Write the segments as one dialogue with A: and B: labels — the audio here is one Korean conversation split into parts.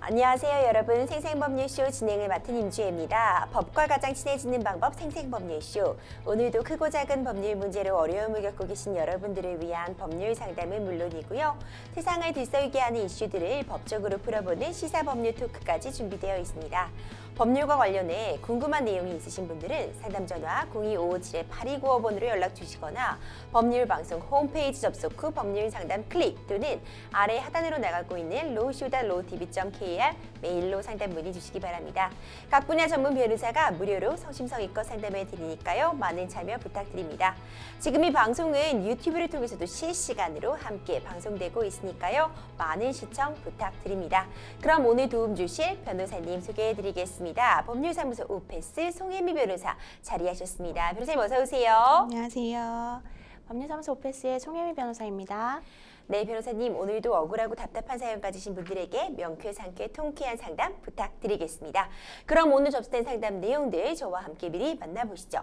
A: 안녕하세요 여러분. 생생법률쇼 진행을 맡은 임주혜입니다. 법과 가장 친해지는 방법 생생법률쇼. 오늘도 크고 작은 법률 문제로 어려움을 겪고 계신 여러분들을 위한 법률 상담은 물론이고요. 세상을 들썩이게 하는 이슈들을 법적으로 풀어보는 시사법률 토크까지 준비되어 있습니다. 법률과 관련해 궁금한 내용이 있으신 분들은 상담전화 02557-8295번으로 연락 주시거나 법률방송 홈페이지 접속 후 법률상담 클릭 또는 아래 하단으로 나가고 있는 lawshow.lowtv.kr 메일로 상담 문의 주시기 바랍니다. 각 분야 전문 변호사가 무료로 성심성의껏 상담해 드리니까요. 많은 참여 부탁드립니다. 지금 이 방송은 유튜브를 통해서도 실시간으로 함께 방송되고 있으니까요. 많은 시청 부탁드립니다. 그럼 오늘 도움 주실 변호사님 소개해 드리겠습니다. 법률사무소 오페스 송혜미 변호사 자리하셨습니다. 변호사님 어서 오세요.
B: 안녕하세요. 법률사무소 오페스의 송혜미 변호사입니다.
A: 네, 변호사님 오늘도 억울하고 답답한 사연 가지신 분들에게 명쾌상쾌 통쾌한 상담 부탁드리겠습니다. 그럼 오늘 접수된 상담 내용들 저와 함께 미리 만나보시죠.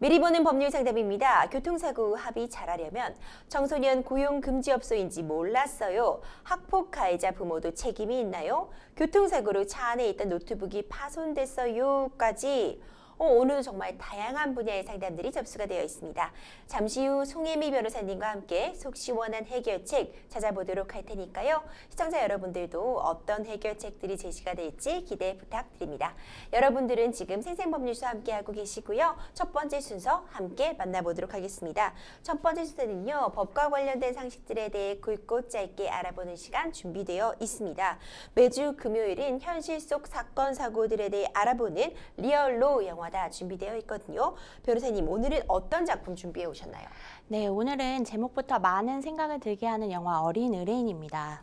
A: 미리 보는 법률 상담입니다. 교통사고 합의 잘하려면 청소년 고용금지업소인지 몰랐어요. 학폭 가해자 부모도 책임이 있나요? 교통사고로 차 안에 있던 노트북이 파손됐어요.까지 오늘은 정말 다양한 분야의 상담들이 접수가 되어 있습니다. 잠시 후 송혜미 변호사님과 함께 속 시원한 해결책 찾아보도록 할 테니까요. 시청자 여러분들도 어떤 해결책들이 제시가 될지 기대 부탁드립니다. 여러분들은 지금 생생법률쇼와 함께하고 계시고요. 첫 번째 순서 함께 만나보도록 하겠습니다. 첫 번째 순서는요. 법과 관련된 상식들에 대해 굵고 짧게 알아보는 시간 준비되어 있습니다. 매주 금요일은 현실 속 사건, 사고들에 대해 알아보는 리얼로 영화 다 준비되어 있거든요. 변호사님 오늘은 어떤 작품 준비해 오셨나요?
B: 네, 오늘은 제목부터 많은 생각을 들게 하는 영화 어린 의뢰인입니다.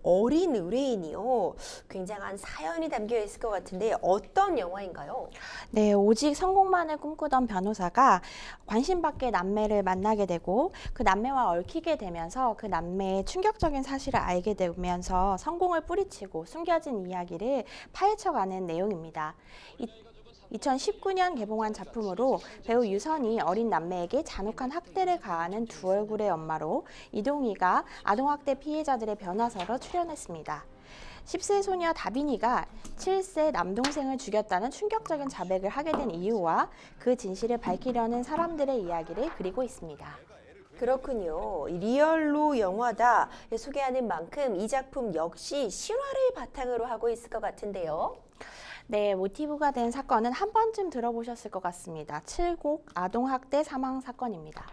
A: 어린 의뢰인이요? 굉장한 사연이 담겨 있을 것 같은데 어떤 영화인가요?
B: 네, 오직 성공만을 꿈꾸던 변호사가 관심 밖의 남매를 만나게 되고 그 남매와 얽히게 되면서 그 남매의 충격적인 사실을 알게 되면서 성공을 뿌리치고 숨겨진 이야기를 파헤쳐가는 내용입니다. 2019년 개봉한 작품으로 배우 유선이 어린 남매에게 잔혹한 학대를 가하는 두 얼굴의 엄마로 이동희가 아동학대 피해자들의 변호사로 출연했습니다. 10세 소녀 다빈이가 7세 남동생을 죽였다는 충격적인 자백을 하게 된 이유와 그 진실을 밝히려는 사람들의 이야기를 그리고 있습니다.
A: 그렇군요. 리얼로 영화다 소개하는 만큼 이 작품 역시 실화를 바탕으로 하고 있을 것 같은데요.
B: 네, 모티브가 된 사건은 한 번쯤 들어보셨을 것 같습니다. 칠곡 아동학대 사망 사건입니다.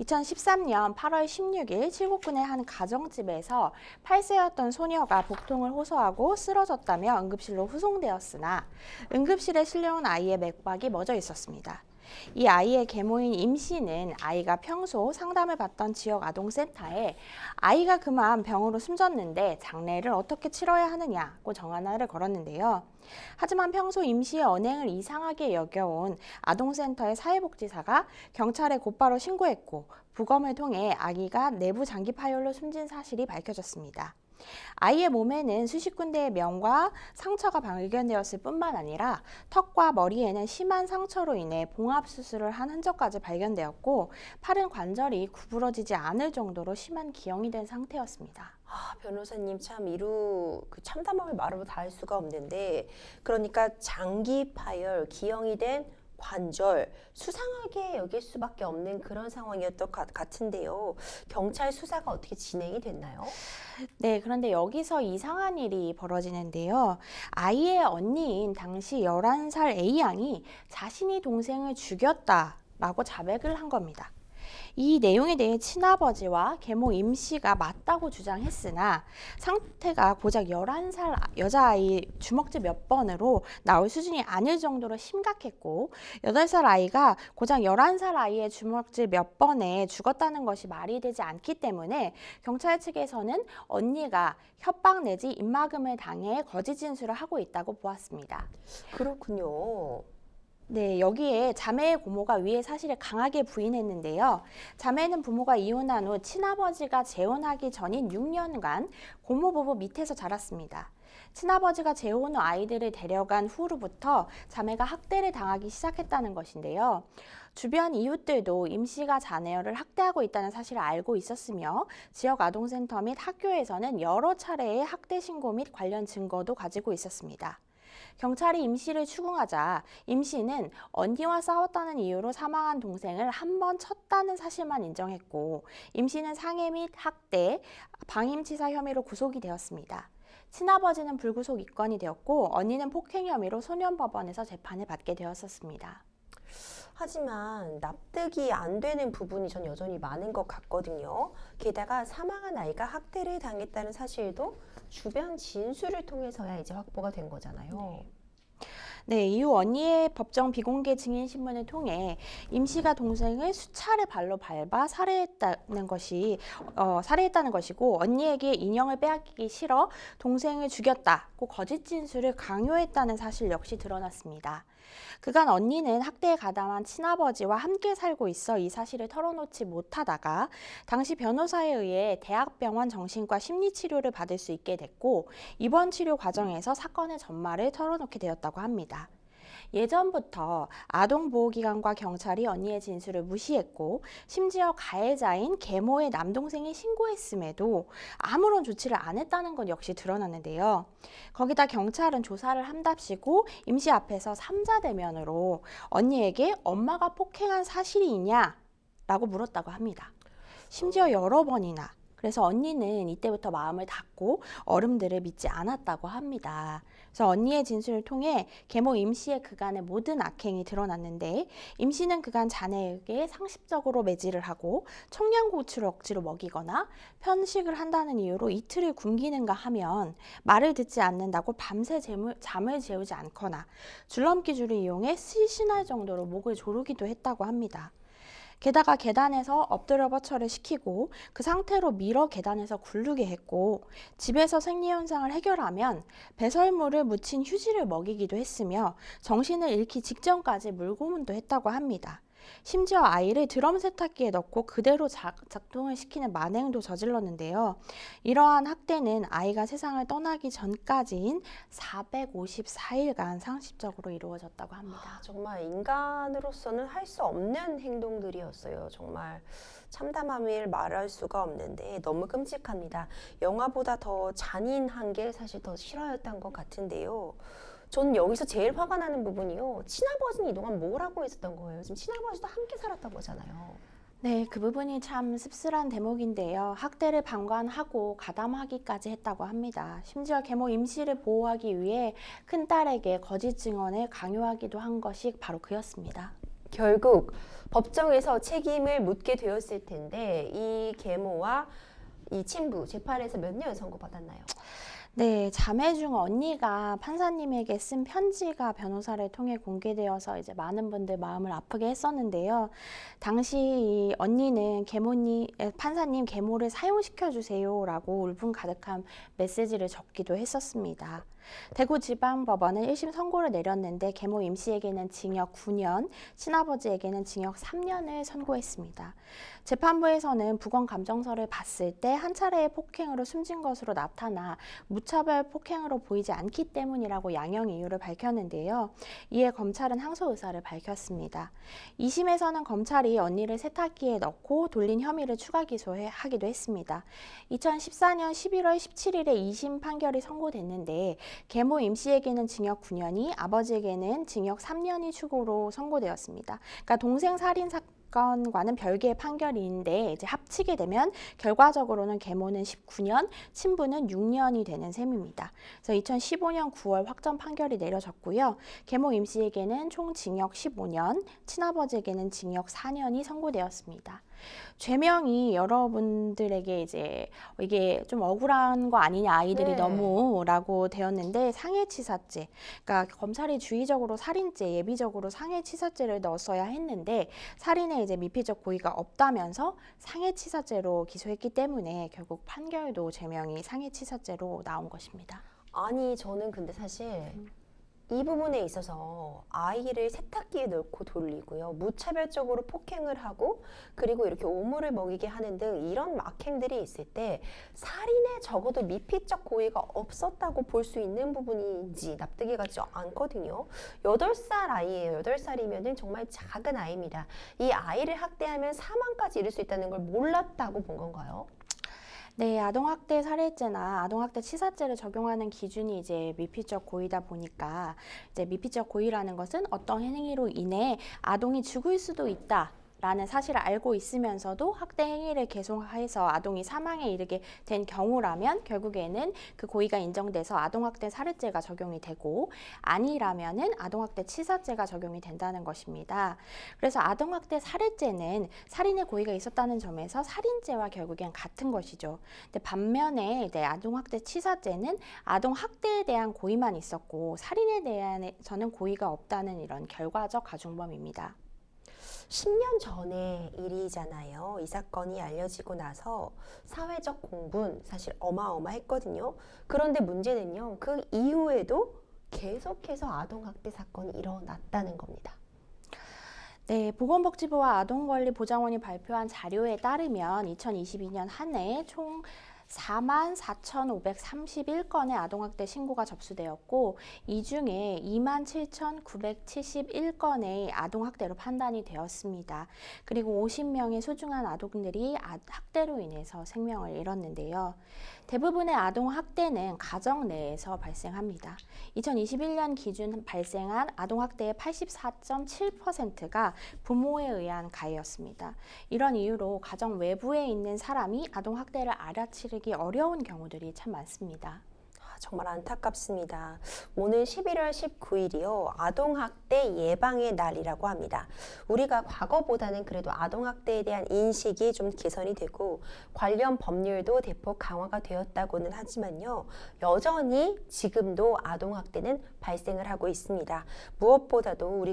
B: 2013년 8월 16일 칠곡군의 한 가정집에서 8세였던 소녀가 복통을 호소하고 쓰러졌다며 응급실로 후송되었으나 응급실에 실려온 아이의 맥박이 멎어 있었습니다. 이 아이의 계모인 임 씨는 아이가 평소 상담을 받던 지역 아동센터에 아이가 그만 병으로 숨졌는데 장례를 어떻게 치러야 하느냐고 전화를 걸었는데요. 하지만 평소 임 씨의 언행을 이상하게 여겨온 아동센터의 사회복지사가 경찰에 곧바로 신고했고 부검을 통해 아기가 내부 장기 파열로 숨진 사실이 밝혀졌습니다. 아이의 몸에는 수십 군데의 명과 상처가 발견되었을 뿐만 아니라 턱과 머리에는 심한 상처로 인해 봉합수술을 한 흔적까지 발견되었고 팔은 관절이 구부러지지 않을 정도로 심한 기형이 된 상태였습니다.
A: 변호사님 참 그 참담함을 말로 다 할 수가 없는데 그러니까 장기 파열, 기형이 된 관절, 수상하게 여길 수밖에 없는 그런 상황이었던 것 같은데요. 경찰 수사가 어떻게 진행이 됐나요?
B: 네, 그런데 여기서 이상한 일이 벌어지는데요. 아이의 언니인 당시 11살 A양이 자신이 동생을 죽였다라고 자백을 한 겁니다. 이 내용에 대해 친아버지와 계모 임 씨가 맞다고 주장했으나 상태가 고작 11살 여자아이 주먹질 몇 번으로 나올 수준이 아닐 정도로 심각했고 8살 아이가 고작 11살 아이의 주먹질 몇 번에 죽었다는 것이 말이 되지 않기 때문에 경찰 측에서는 언니가 협박 내지 입막음을 당해 거짓 진술을 하고 있다고 보았습니다.
A: 그렇군요.
B: 네, 여기에 자매의 고모가 위의 사실을 강하게 부인했는데요. 자매는 부모가 이혼한 후 친아버지가 재혼하기 전인 6년간 고모 부부 밑에서 자랐습니다. 친아버지가 재혼 후 아이들을 데려간 후로부터 자매가 학대를 당하기 시작했다는 것인데요. 주변 이웃들도 임 씨가 자녀를 학대하고 있다는 사실을 알고 있었으며 지역 아동센터 및 학교에서는 여러 차례의 학대 신고 및 관련 증거도 가지고 있었습니다. 경찰이 임 씨를 추궁하자 임 씨는 언니와 싸웠다는 이유로 사망한 동생을 한 번 쳤다는 사실만 인정했고 임 씨는 상해 및 학대, 방임치사 혐의로 구속이 되었습니다. 친아버지는 불구속 입건이 되었고 언니는 폭행 혐의로 소년법원에서 재판을 받게 되었었습니다.
A: 하지만 납득이 안 되는 부분이 전 여전히 많은 것 같거든요. 게다가 사망한 아이가 학대를 당했다는 사실도 주변 진술을 통해서야 이제 확보가 된 거잖아요.
B: 네, 이후 언니의 법정 비공개 증인 신문을 통해 임 씨가 동생을 수차례 발로 밟아 살해했다는 것이고 언니에게 인형을 빼앗기기 싫어 동생을 죽였다고 거짓 진술을 강요했다는 사실 역시 드러났습니다. 그간 언니는 학대에 가담한 친아버지와 함께 살고 있어 이 사실을 털어놓지 못하다가 당시 변호사에 의해 대학병원 정신과 심리치료를 받을 수 있게 됐고 입원 치료 과정에서 사건의 전말을 털어놓게 되었다고 합니다. 예전부터 아동보호기관과 경찰이 언니의 진술을 무시했고 심지어 가해자인 계모의 남동생이 신고했음에도 아무런 조치를 안 했다는 것 역시 드러났는데요. 거기다 경찰은 조사를 한답시고 임 씨 앞에서 삼자 대면으로 언니에게 엄마가 폭행한 사실이 있냐? 라고 물었다고 합니다. 심지어 여러 번이나. 그래서 언니는 이때부터 마음을 닫고 어른들을 믿지 않았다고 합니다. 그래서 언니의 진술을 통해 계모 임 씨의 그간의 모든 악행이 드러났는데 임 씨는 그간 자네에게 상습적으로 매질을 하고 청양고추를 억지로 먹이거나 편식을 한다는 이유로 이틀을 굶기는가 하면 말을 듣지 않는다고 밤새 잠을 재우지 않거나 줄넘기줄을 이용해 실신할 정도로 목을 조르기도 했다고 합니다. 게다가 계단에서 엎드려 버처를 시키고 그 상태로 밀어 계단에서 굴르게 했고 집에서 생리현상을 해결하면 배설물을 묻힌 휴지를 먹이기도 했으며 정신을 잃기 직전까지 물고문도 했다고 합니다. 심지어 아이를 드럼 세탁기에 넣고 그대로 작동을 시키는 만행도 저질렀는데요. 이러한 학대는 아이가 세상을 떠나기 전까지인 454일간 상습적으로 이루어졌다고 합니다.
A: 정말 인간으로서는 할 수 없는 행동들이었어요. 정말 참담함을 말할 수가 없는데 너무 끔찍합니다. 영화보다 더 잔인한 게 사실 더 실화였던 것 같은데요. 저는 여기서 제일 화가 나는 부분이요. 친아버지는 이동안 뭘 하고 있었던 거예요? 지금 친아버지도 함께 살았던 거잖아요.
B: 네, 그 부분이 참 씁쓸한 대목인데요. 학대를 방관하고 가담하기까지 했다고 합니다. 심지어 계모 임 씨를 보호하기 위해 큰딸에게 거짓 증언을 강요하기도 한 것이 바로 그였습니다.
A: 결국 법정에서 책임을 묻게 되었을 텐데 이 계모와 이 친부 재판에서 몇 년 선고받았나요?
B: 네, 자매 중 언니가 판사님에게 쓴 편지가 변호사를 통해 공개되어서 이제 많은 분들 마음을 아프게 했었는데요. 당시 이 언니는 판사님 계모를 사용시켜 주세요라고 울분 가득한 메시지를 적기도 했었습니다. 대구지방법원은 1심 선고를 내렸는데 계모 임 씨에게는 징역 9년, 친아버지에게는 징역 3년을 선고했습니다. 재판부에서는 부검 감정서를 봤을 때 한 차례의 폭행으로 숨진 것으로 나타나 무차별 폭행으로 보이지 않기 때문이라고 양형 이유를 밝혔는데요. 이에 검찰은 항소 의사를 밝혔습니다. 2심에서는 검찰이 언니를 세탁기에 넣고 돌린 혐의를 추가 기소하기도 했습니다. 2014년 11월 17일에 2심 판결이 선고됐는데 계모 임 씨에게는 징역 9년이 아버지에게는 징역 3년이 추가로 선고되었습니다. 그러니까 동생 살인 사건과는 별개의 판결인데 이제 합치게 되면 결과적으로는 계모는 19년, 친부는 6년이 되는 셈입니다. 그래서 2015년 9월 확정 판결이 내려졌고요. 계모 임 씨에게는 총 징역 15년, 친아버지에게는 징역 4년이 선고되었습니다. 죄명이 여러분들에게 이제 이게 좀 억울한 거 아니냐 아이들이
A: 네.
B: 너무라고 되었는데 상해치사죄, 그러니까 검찰이 주의적으로 살인죄, 예비적으로 상해치사죄를 넣었어야 했는데 살인에 이제 미필적 고의가 없다면서 상해치사죄로 기소했기 때문에 결국 판결도 죄명이 상해치사죄로 나온 것입니다.
A: 아니 저는 근데 사실 이 부분에 있어서 아이를 세탁기에 넣고 돌리고요. 무차별적으로 폭행을 하고 그리고 이렇게 오물을 먹이게 하는 등 이런 악행들이 있을 때 살인에 적어도 미필적 고의가 없었다고 볼 수 있는 부분인지 납득이 가지 않거든요. 8살 아이예요. 8살이면 정말 작은 아이입니다. 이 아이를 학대하면 사망까지 이를 수 있다는 걸 몰랐다고 본 건가요?
B: 네, 아동학대 살해죄나 아동학대 치사죄를 적용하는 기준이 이제 미필적 고의다 보니까 이제 미필적 고의라는 것은 어떤 행위로 인해 아동이 죽을 수도 있다. 라는 사실을 알고 있으면서도 학대 행위를 계속해서 아동이 사망에 이르게 된 경우라면 결국에는 그 고의가 인정돼서 아동학대 살해죄가 적용이 되고 아니라면은 아동학대 치사죄가 적용이 된다는 것입니다. 그래서 아동학대 살해죄는 살인의 고의가 있었다는 점에서 살인죄와 결국엔 같은 것이죠. 근데 반면에 아동학대 치사죄는 아동학대에 대한 고의만 있었고 살인에 대해서는 고의가 없다는 이런 결과적 가중범입니다.
A: 10년 전의 일이잖아요. 이 사건이 알려지고 나서 사회적 공분 사실 어마어마했거든요. 그런데 문제는요. 그 이후에도 계속해서 아동학대 사건이 일어났다는 겁니다.
B: 네, 보건복지부와 아동권리보장원이 발표한 자료에 따르면 2022년 한 해 총 44,531건의 아동학대 신고가 접수되었고 이 중에 27,971건의 아동학대로 판단이 되었습니다. 그리고 50명의 소중한 아동들이 학대로 인해서 생명을 잃었는데요. 대부분의 아동학대는 가정 내에서 발생합니다. 2021년 기준 발생한 아동학대의 84.7%가 부모에 의한 가해였습니다. 이런 이유로 가정 외부에 있는 사람이 아동학대를 알아채기 어려운 경우들이 참 많습니다.
A: 정말 안타깝습니다. 오늘 11월 19일이요. 아동학대 예방의 날이라고 합니다. 우리가 과거보다는 그래도 아동학대에 대한 인식이 좀 개선이 되고 관련 법률도 대폭 강화가 되었다고는 하지만요. 여전히 지금도 아동학대는 발생을 하고 있습니다. 무엇보다도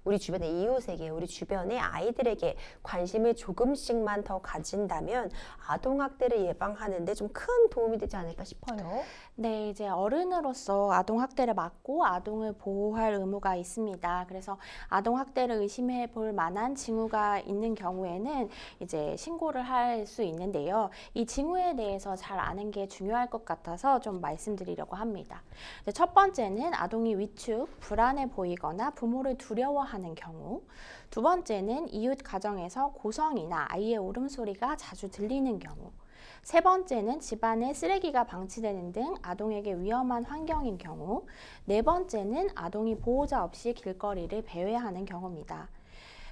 A: 우리 주변의 이웃에게, 우리 주변의 아이들에게 관심을 조금씩만 더 가진다면 아동학대를 예방하는 데 좀 큰 도움이 되지 않을까 싶어요.
B: 네, 이제 어른으로서 아동학대를 막고 아동을 보호할 의무가 있습니다. 그래서 아동학대를 의심해 볼 만한 징후가 있는 경우에는 이제 신고를 할 수 있는데요. 이 징후에 대해서 잘 아는 게 중요할 것 같아서 좀 말씀드리려고 합니다. 첫 번째는 아동이 위축, 불안해 보이거나 부모를 두려워하는 경우. 두 번째는 이웃 가정에서 고성이나 아이의 울음소리가 자주 들리는 경우. 세 번째는 집안에 쓰레기가 방치되는 등 아동에게 위험한 환경인 경우, 네 번째는 아동이 보호자 없이 길거리를 배회하는 경우입니다.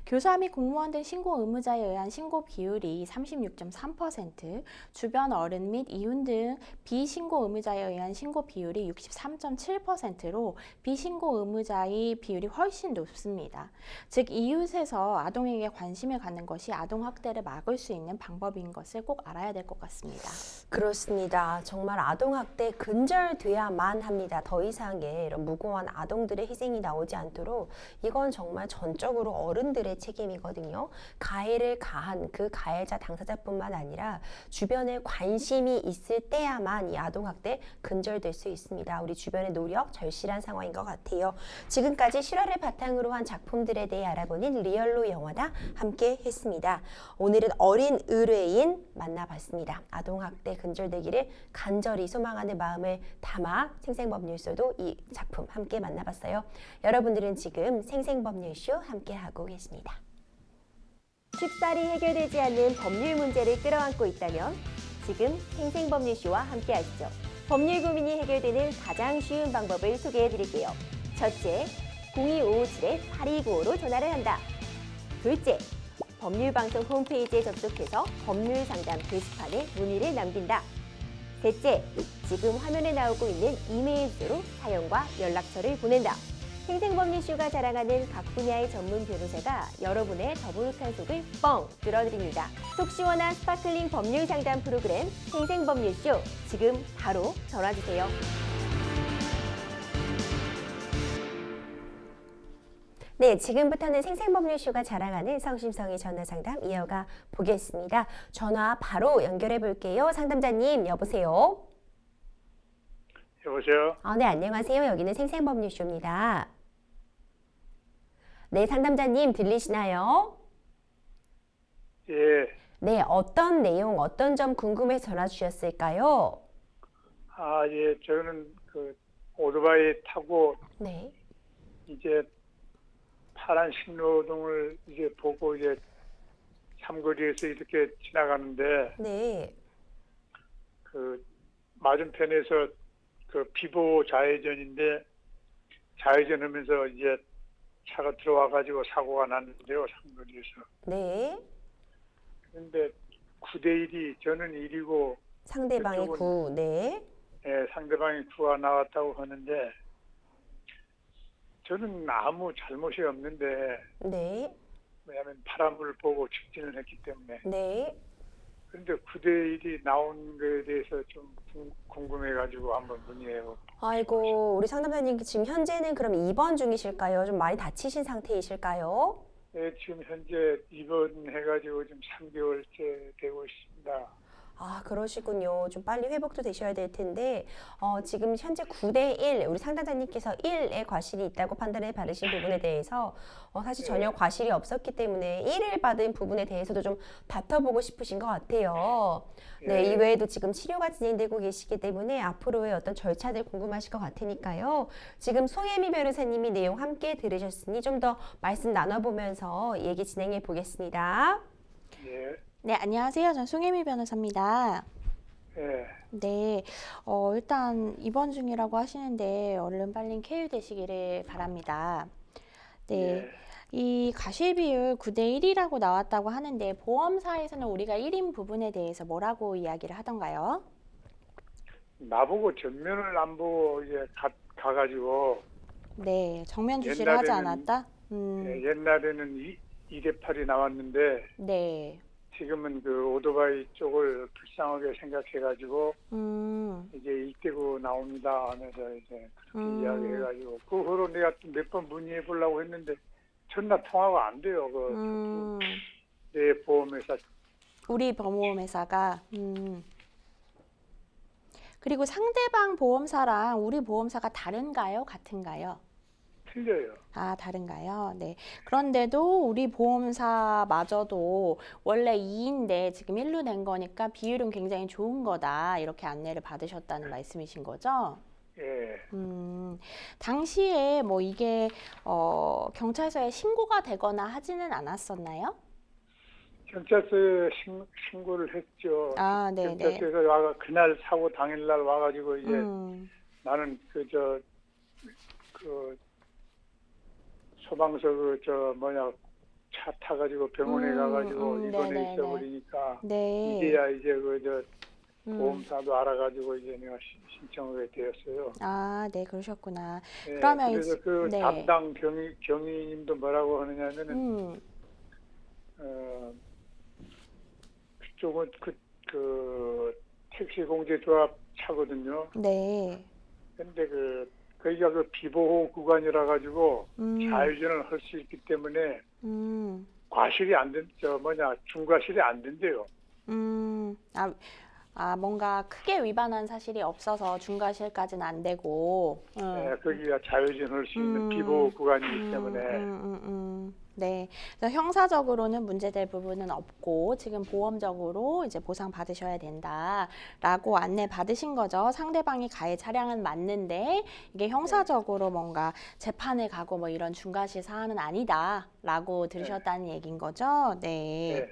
B: 교사 및 공무원 등 신고 의무자에 의한 신고 비율이 36.3%, 주변 어른 및 이웃 등 비신고 의무자에 의한 신고 비율이 63.7%로 비신고 의무자의 비율이 훨씬 높습니다. 즉 이웃에서 아동에게 관심을 갖는 것이 아동학대를 막을 수 있는 방법인 것을 꼭 알아야 될 것 같습니다.
A: 그렇습니다. 정말 아동학대 근절돼야만 합니다. 더 이상의 이런 무고한 아동들의 희생이 나오지 않도록 이건 정말 전적으로 어른들의 책임이거든요. 가해를 가한 그 가해자 당사자뿐만 아니라 주변에 관심이 있을 때야만 이 아동학대 근절될 수 있습니다. 우리 주변의 노력 절실한 상황인 것 같아요. 지금까지 실화를 바탕으로 한 작품들에 대해 알아보는 리얼로 영화다 함께 했습니다. 오늘은 어린 의뢰인 만나봤습니다. 아동학대 근절되기를 간절히 소망하는 마음을 담아 생생법률쇼도 이 작품 함께 만나봤어요. 여러분들은 지금 생생법률쇼 함께하고 계십니다. 쉽사리 해결되지 않는 법률 문제를 끌어안고 있다면 지금 생생법률쇼와 함께하시죠. 법률 고민이 해결되는 가장 쉬운 방법을 소개해드릴게요. 첫째, 02-557-8295로 전화를 한다. 둘째, 법률방송 홈페이지에 접속해서 법률상담 게시판에 문의를 남긴다. 셋째, 지금 화면에 나오고 있는 이메일 주소로 사연과 연락처를 보낸다. 생생법률쇼가 자랑하는 각 분야의 전문 변호사가 여러분의 더부룩한 속을 뻥 뚫어드립니다. 속 시원한 스파클링 법률 상담 프로그램 생생법률쇼, 지금 바로 전화주세요. 네, 지금부터는 생생법률쇼가 자랑하는 성심성의 전화상담 이어가 보겠습니다. 전화 바로 연결해 볼게요. 상담자님, 여보세요?
C: 여보세요?
A: 네, 안녕하세요. 여기는 생생법률쇼입니다. 네, 상담자님 들리시나요?
C: 예.
A: 네, 어떤 내용, 어떤 점 궁금해서 전화 주셨을까요?
C: 예. 저는 오토바이 타고
A: 네,
C: 이제 파란 신호등을 이제 보고 이제 삼거리에서 이렇게 지나가는데
A: 네,
C: 맞은편에서 비보 좌회전인데 좌회전하면서 이제 차가 들어와 가지고 사고가 났는데요, 삼거리에서.
A: 네.
C: 그런데 9대1이 저는 1이고
A: 상대방이
C: 그쪽은-
A: 9, 네.
C: 상대방이 9가 나왔다고 하는데 저는 아무 잘못이 없는데
A: 네,
C: 왜냐하면 바람을 보고 직진을 했기 때문에.
A: 네.
C: 그런데 9대1이 나온 거에 대해서 좀 궁금해가지고 한번 문의해요.
A: 아이고, 우리 상담자님 지금 현재는 그럼 입원 중이실까요? 좀 많이 다치신 상태이실까요?
C: 네, 지금 현재 입원해가지고 지금 3개월째 되고 있습니다.
A: 그러시군요. 좀 빨리 회복도 되셔야 될 텐데, 지금 현재 9대1, 우리 상담자님께서 1의 과실이 있다고 판단을 받으신 부분에 대해서 사실 전혀 과실이 없었기 때문에 1을 받은 부분에 대해서도 좀 다퉈보고 싶으신 것 같아요. 네,
C: 예.
A: 이외에도 지금 치료가 진행되고 계시기 때문에 앞으로의 어떤 절차들 궁금하실 것 같으니까요. 지금 송혜미 변호사님이 내용 함께 들으셨으니 좀 더 말씀 나눠보면서 얘기 진행해 보겠습니다.
C: 예,
B: 네, 안녕하세요. 전 송혜미 변호사입니다.
C: 예,
B: 네, 일단 입원 중이라고 하시는데 얼른 빨리 쾌유되시기를 바랍니다. 네,
C: 예.
B: 이 과실비율 9대1이라고 나왔다고 하는데 보험사에서는 우리가 1인 부분에 대해서 뭐라고 이야기를 하던가요?
C: 나보고 전면을 안 보고 이제 가가지고
B: 네, 정면 주시를 하지
C: 옛날에는-
B: 않았다?
C: 옛날에는 2대8이 나왔는데
B: 네,
C: 지금은 오토바이 쪽을 불쌍하게 생각해가지고 이제 2대9 나옵니다 하면서 이제 그렇게 이야기해가지고 그 후로 내가 또 몇 번 문의해 보려고 했는데 전화 통화가 안 돼요. 내 보험회사.
B: 우리 보험회사가 그리고 상대방 보험사랑 우리 보험사가 다른가요? 같은가요?
C: 틀려요.
B: 다른가요? 네. 그런데도 우리 보험사마저도 원래 2인데 지금 1로 낸 거니까 비율은 굉장히 좋은 거다. 이렇게 안내를 받으셨다는 말씀이신 거죠?
C: 예.
B: 당시에 뭐 이게 경찰서에 신고가 되거나 하지는 않았었나요?
C: 경찰서에 신고를 했죠.
B: 네네.
C: 경찰서에서 그날 사고 당일날 와가지고 이제 나는 소방서 차 타가지고 병원에 가가지고 입원해
B: 네네네.
C: 있어버리니까
B: 네.
C: 이제야 이제 보험사도 알아가지고 이제 내가 신청하게 되었어요.
B: 네, 그러셨구나.
C: 네,
B: 그러면
C: 그래서
B: 이제- 네.
C: 담당 경위님도 뭐라고 하느냐면은 그쪽은 택시 공제 조합 차거든요.
B: 네.
C: 근데 거기가 비보호 구간이라 가지고 좌회전을 할 수 있기 때문에 과실이 중과실이 안 된대요.
B: 뭔가 크게 위반한 사실이 없어서 중과실까지는 안 되고.
C: 네, 거기가 좌회전할 수 있는 비보호 구간이기 때문에.
B: 네. 그래서 형사적으로는 문제될 부분은 없고 지금 보험적으로 이제 보상 받으셔야 된다라고 안내 받으신 거죠. 상대방이 가해 차량은 맞는데 이게 형사적으로 뭔가 재판에 가고 뭐 이런 중과실 사안은 아니다라고 들으셨다는 얘기인 거죠. 네.
C: 네.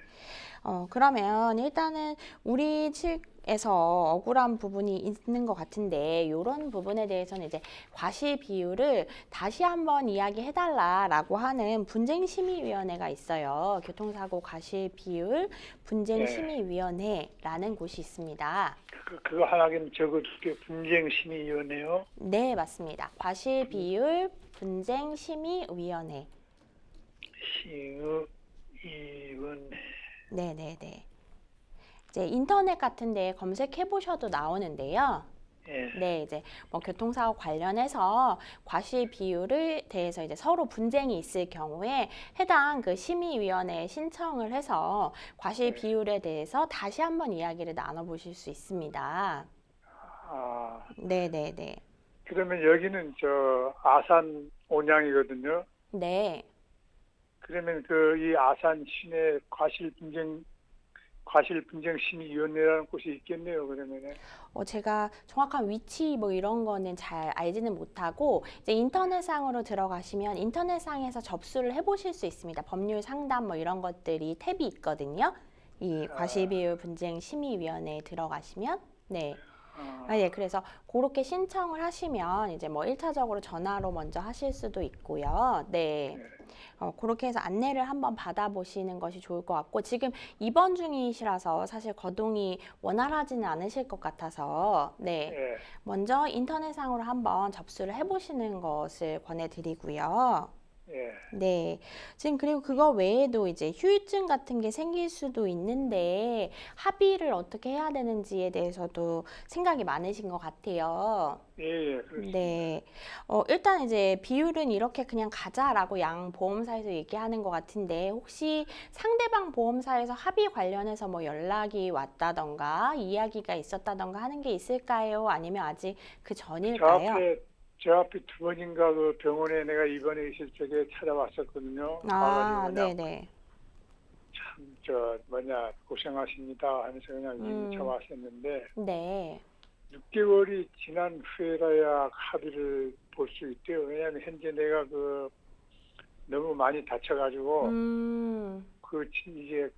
B: 그러면 일단은 우리 측에서 억울한 부분이 있는 것 같은데 이런 부분에 대해서는 이제 과실 비율을 다시 한번 이야기해달라라고 하는 분쟁심의위원회가 있어요. 교통사고 과실 비율 분쟁심의위원회라는 곳이 있습니다.
C: 그거 하나긴 적어줄게. 분쟁심의위원회요?
B: 네, 맞습니다. 과실 비율 분쟁심의위원회.
C: 심의위원회.
B: 네네네. 이제 인터넷 같은 데 검색해 보셔도 나오는데요.
C: 예.
B: 네, 이제 뭐 교통사고 관련해서 과실 비율에 대해서 이제 서로 분쟁이 있을 경우에 해당 그 심의위원회에 신청을 해서 과실 비율에 대해서 다시 한번 이야기를 나눠보실 수 있습니다. 네, 네, 네.
C: 그러면 여기는 저 아산 온양이거든요.
B: 네.
C: 그러면 그 이 아산 시내 과실분쟁심의위원회라는 곳이 있겠네요. 그러면은.
B: 제가 정확한 위치 뭐 이런 거는 잘 알지는 못하고 이제 인터넷상으로 들어가시면 인터넷상에서 접수를 해보실 수 있습니다. 법률 상담 뭐 이런 것들이 탭이 있거든요. 이 과실비율 분쟁 심의위원회에 들어가시면 네. 네, 그래서 그렇게 신청을 하시면 이제 뭐 1차적으로 전화로 먼저 하실 수도 있고요. 네. 그렇게 해서 안내를 한번 받아보시는 것이 좋을 것 같고 지금 입원 중이시라서 사실 거동이 원활하지는 않으실 것 같아서 네.
C: 예.
B: 먼저 인터넷상으로 한번 접수를 해보시는 것을 권해드리고요.
C: 예.
B: 네. 지금 그리고 그거 외에도 이제 후유증 같은 게 생길 수도 있는데 합의를 어떻게 해야 되는지에 대해서도 생각이 많으신 것 같아요.
C: 예, 그렇습니다.
B: 네. 일단 이제 비율은 이렇게 그냥 가자라고 양 보험사에서 얘기하는 것 같은데 혹시 상대방 보험사에서 합의 관련해서 뭐 연락이 왔다던가 이야기가 있었다던가 하는 게 있을까요? 아니면 아직 그 전일까요?
C: 저 앞에 두 번인가 그 병원에 내가 입원해 있을 적에 찾아왔었거든요. 와가지고 그냥
B: 네네.
C: 참 고생하십니다 하면서 그냥 인사 왔었는데
B: 네.
C: 6개월이 지난 후에라야 합의를 볼 수 있대요. 왜냐하면 현재 내가 너무 많이 다쳐가지고 이제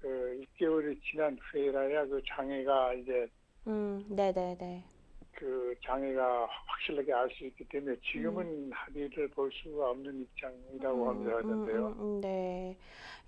C: 6개월이 지난 후에라야 그 장애가 이제
B: 네네네.
C: 그 장애가 확실하게 알 수 있기 때문에 지금은 합의를 볼 수가 없는 입장이라고 하던데요.
B: 네.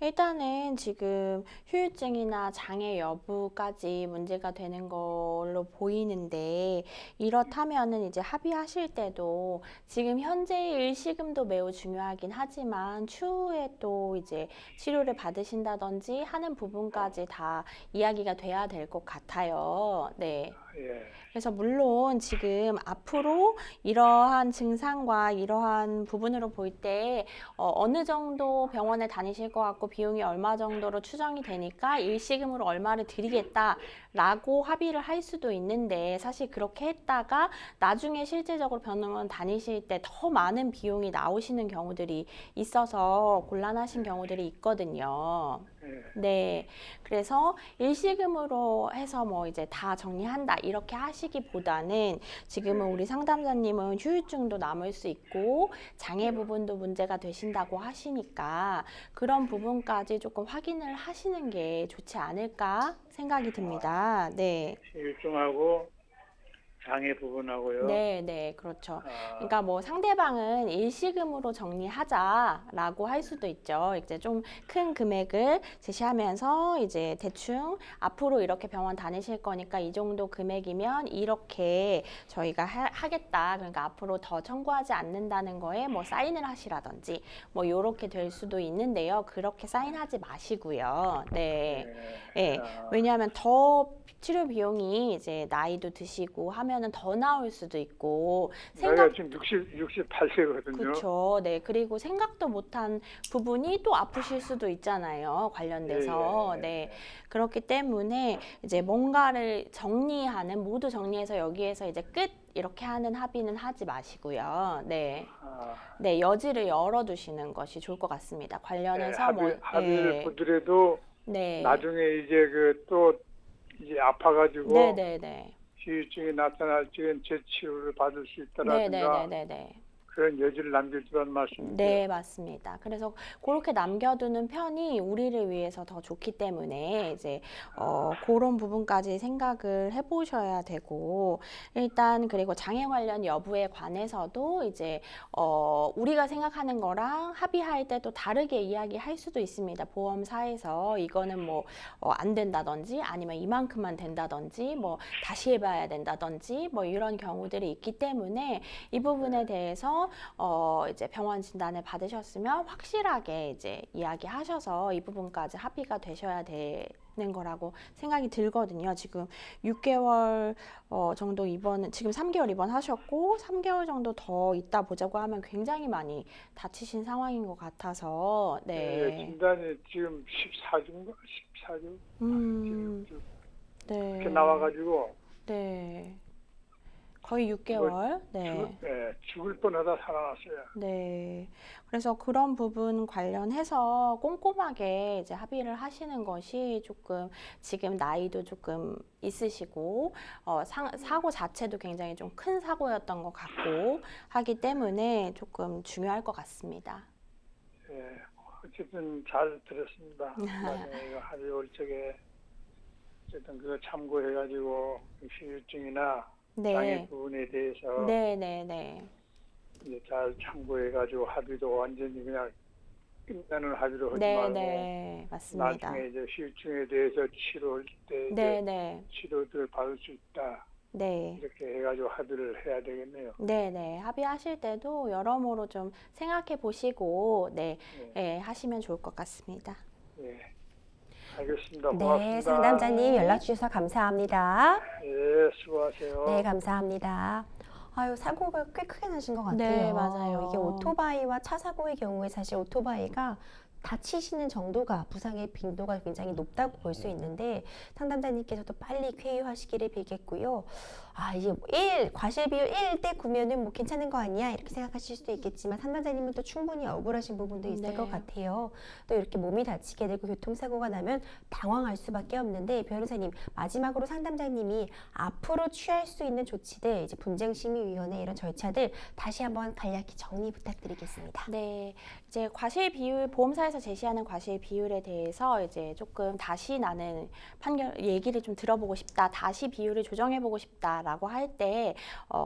B: 일단은 지금 후유증이나 장애 여부까지 문제가 되는 걸로 보이는데 이렇다면은 이제 합의하실 때도 지금 현재 일시금도 매우 중요하긴 하지만 추후에 또 이제 치료를 받으신다든지 하는 부분까지 다 이야기가 돼야 될 것 같아요. 네.
C: 예.
B: 그래서 물론 지금 앞으로 이러한 증상과 이러한 부분으로 볼 때 어느 정도 병원에 다니실 것 같고 비용이 얼마 정도로 추정이 되니까 일시금으로 얼마를 드리겠다라고 합의를 할 수도 있는데 사실 그렇게 했다가 나중에 실질적으로 병원 다니실 때 더 많은 비용이 나오시는 경우들이 있어서 곤란하신 경우들이 있거든요. 네, 그래서 일시금으로 해서 뭐 이제 다 정리한다 이렇게 하시기보다는 지금은 우리 상담자님은 후유증도 남을 수 있고 장애 부분도 문제가 되신다고 하시니까 그런 부분까지 조금 확인을 하시는 게 좋지 않을까 생각이 듭니다. 네.
C: 후유증하고 장애 부분하고요.
B: 네, 그렇죠. 그러니까 뭐 상대방은 일시금으로 정리하자라고 할 수도 있죠. 이제 좀 큰 금액을 제시하면서 이제 대충 앞으로 이렇게 병원 다니실 거니까 이 정도 금액이면 이렇게 저희가 하겠다. 그러니까 앞으로 더 청구하지 않는다는 거에 뭐 사인을 하시라든지 뭐 요렇게 될 수도 있는데요. 그렇게 사인하지 마시고요. 네. 네. 왜냐하면 더 치료 비용이 이제 나이도 드시고 하면은 더 나올 수도 있고
C: 내가 지금 68세거든요.
B: 그렇죠. 네. 그리고 생각도 못한 부분이 또 아프실 수도 있잖아요. 관련돼서. 네. 그렇기 때문에 이제 뭔가를 정리하는 모두 정리해서 여기에서 이제 끝 이렇게 하는 합의는 하지 마시고요. 네. 네, 여지를 열어두시는 것이 좋을 것 같습니다. 관련해서
C: 합의를 보더라도
B: 네.
C: 나중에 이제 또 이제 아파가지고
B: 네네네.
C: 후유증이 나타날 적엔 재치료를 받을 수 있다라든가
B: 네네네네.
C: 그런 여지를 남겨두라는 말씀이죠.
B: 네, 맞습니다. 그래서 그렇게 남겨두는 편이 우리를 위해서 더 좋기 때문에 이제 그런 부분까지 생각을 해보셔야 되고 일단 그리고 장애 관련 여부에 관해서도 이제 우리가 생각하는 거랑 합의할 때 또 다르게 이야기할 수도 있습니다. 보험사에서 이거는 뭐 안 된다든지 아니면 이만큼만 된다든지 뭐 다시 해봐야 된다든지 뭐 이런 경우들이 있기 때문에 이 부분에 대해서 이제 병원 진단을 받으셨으면 확실하게 이제 이야기하셔서 이 부분까지 합의가 되셔야 되는 거라고 생각이 들거든요. 지금 6개월 정도 지금 3개월 입원하셨고 3개월 정도 더 있다 보자고 하면 굉장히 많이 다치신 상황인 것 같아서 네.
C: 진단이 지금 14주인가? 14주?
B: 네.
C: 이렇게 나와가지고
B: 네. 거의 6개월. 네.
C: 죽을 뻔하다 살아났어요.
B: 네. 그래서 그런 부분 관련해서 꼼꼼하게 이제 합의를 하시는 것이 조금 지금 나이도 조금 있으시고 사고 자체도 굉장히 좀 큰 사고였던 것 같고 하기 때문에 조금 중요할 것 같습니다.
C: 예, 어쨌든 잘 들었습니다. 나중에 이거 합의 올 적에 어쨌든 그거 참고해가지고 후유증이나
B: 네.
C: 장애 부분에 대해서
B: 네.
C: 이제 잘 참고해가지고 합의도 완전히 그냥 끝나는 합의로 하지 말고
B: 네. 맞습니다.
C: 나중에 이제 후유증에 대해서 치료할 때 이제
B: 네.
C: 치료를 받을 수 있다.
B: 네.
C: 이렇게 해가지고 합의를 해야 되겠네요.
B: 네. 합의하실 때도 여러모로 좀 생각해 보시고 하시면 좋을 것 같습니다.
C: 예, 알겠습니다.
A: 네,
C: 고맙습니다.
A: 상담자님 연락 주셔서 감사합니다.
C: 예, 수고하세요.
A: 네, 감사합니다. 아유, 사고가 꽤 크게 나신 것 같아요.
B: 네, 맞아요.
A: 이게 오토바이와 차 사고의 경우에 사실 오토바이가 다치시는 정도가 부상의 빈도가 굉장히 높다고 볼 수 있는데 상담자님께서도 빨리 쾌유하시기를 빌겠고요. 이게 과실 비율 1대 9면은 뭐 괜찮은 거 아니야 이렇게 생각하실 수도 있겠지만 상담자님은 또 충분히 억울하신 부분도 있을 것 같아요. 또 이렇게 몸이 다치게 되고 교통사고가 나면 당황할 수밖에 없는데 변호사님 마지막으로 상담자님이 앞으로 취할 수 있는 조치들 이제 분쟁심의위원회 이런 절차들 다시 한번 간략히 정리 부탁드리겠습니다.
B: 네, 이제 과실 비율 보험사에서 제시하는 과실 비율에 대해서 이제 조금 다시 나는 얘기를 좀 들어보고 싶다, 다시 비율을 조정해보고 싶다라고 할 때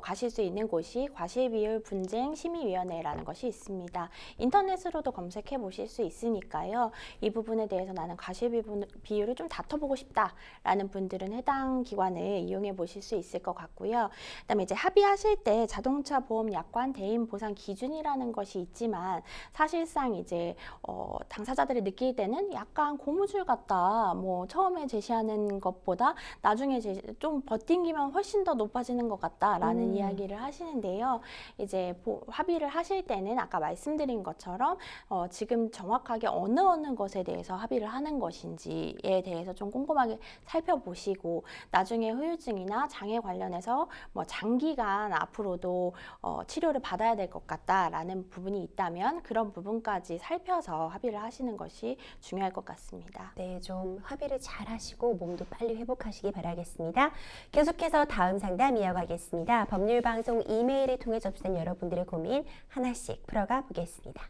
B: 가실 수 있는 곳이 과실 비율 분쟁 심의위원회라는 것이 있습니다. 인터넷으로도 검색해 보실 수 있으니까요. 이 부분에 대해서 나는 과실 비율을 좀 다퉈보고 싶다라는 분들은 해당 기관을 이용해 보실 수 있을 것 같고요. 그다음에 이제 합의하실 때 자동차 보험 약관 대인 보상 기준이라는 것이 있지만 사실상 이제 당사자들이 느낄 때는 약간 고무줄 같다. 뭐 처음에 제시하는 것보다 나중에 좀 버팅기면 훨씬 더 높아지는 것 같다라는 이야기를 하시는데요. 이제 합의를 하실 때는 아까 말씀드린 것처럼 지금 정확하게 어느 것에 대해서 합의를 하는 것인지에 대해서 좀 꼼꼼하게 살펴보시고 나중에 후유증이나 장애 관련해서 뭐 장기간 앞으로도 치료를 받아야 될 것 같다라는 부분이 있다면 그런 부분까지 살펴서 합의를 하시는 것이 중요할 것 같습니다.
A: 네, 좀 합의를 잘 하시고 몸도 빨리 회복하시기 바라겠습니다. 계속해서 다음 상담 이어가겠습니다. 법률방송 이메일을 통해 접수된 여러분들의 고민 하나씩 풀어가 보겠습니다.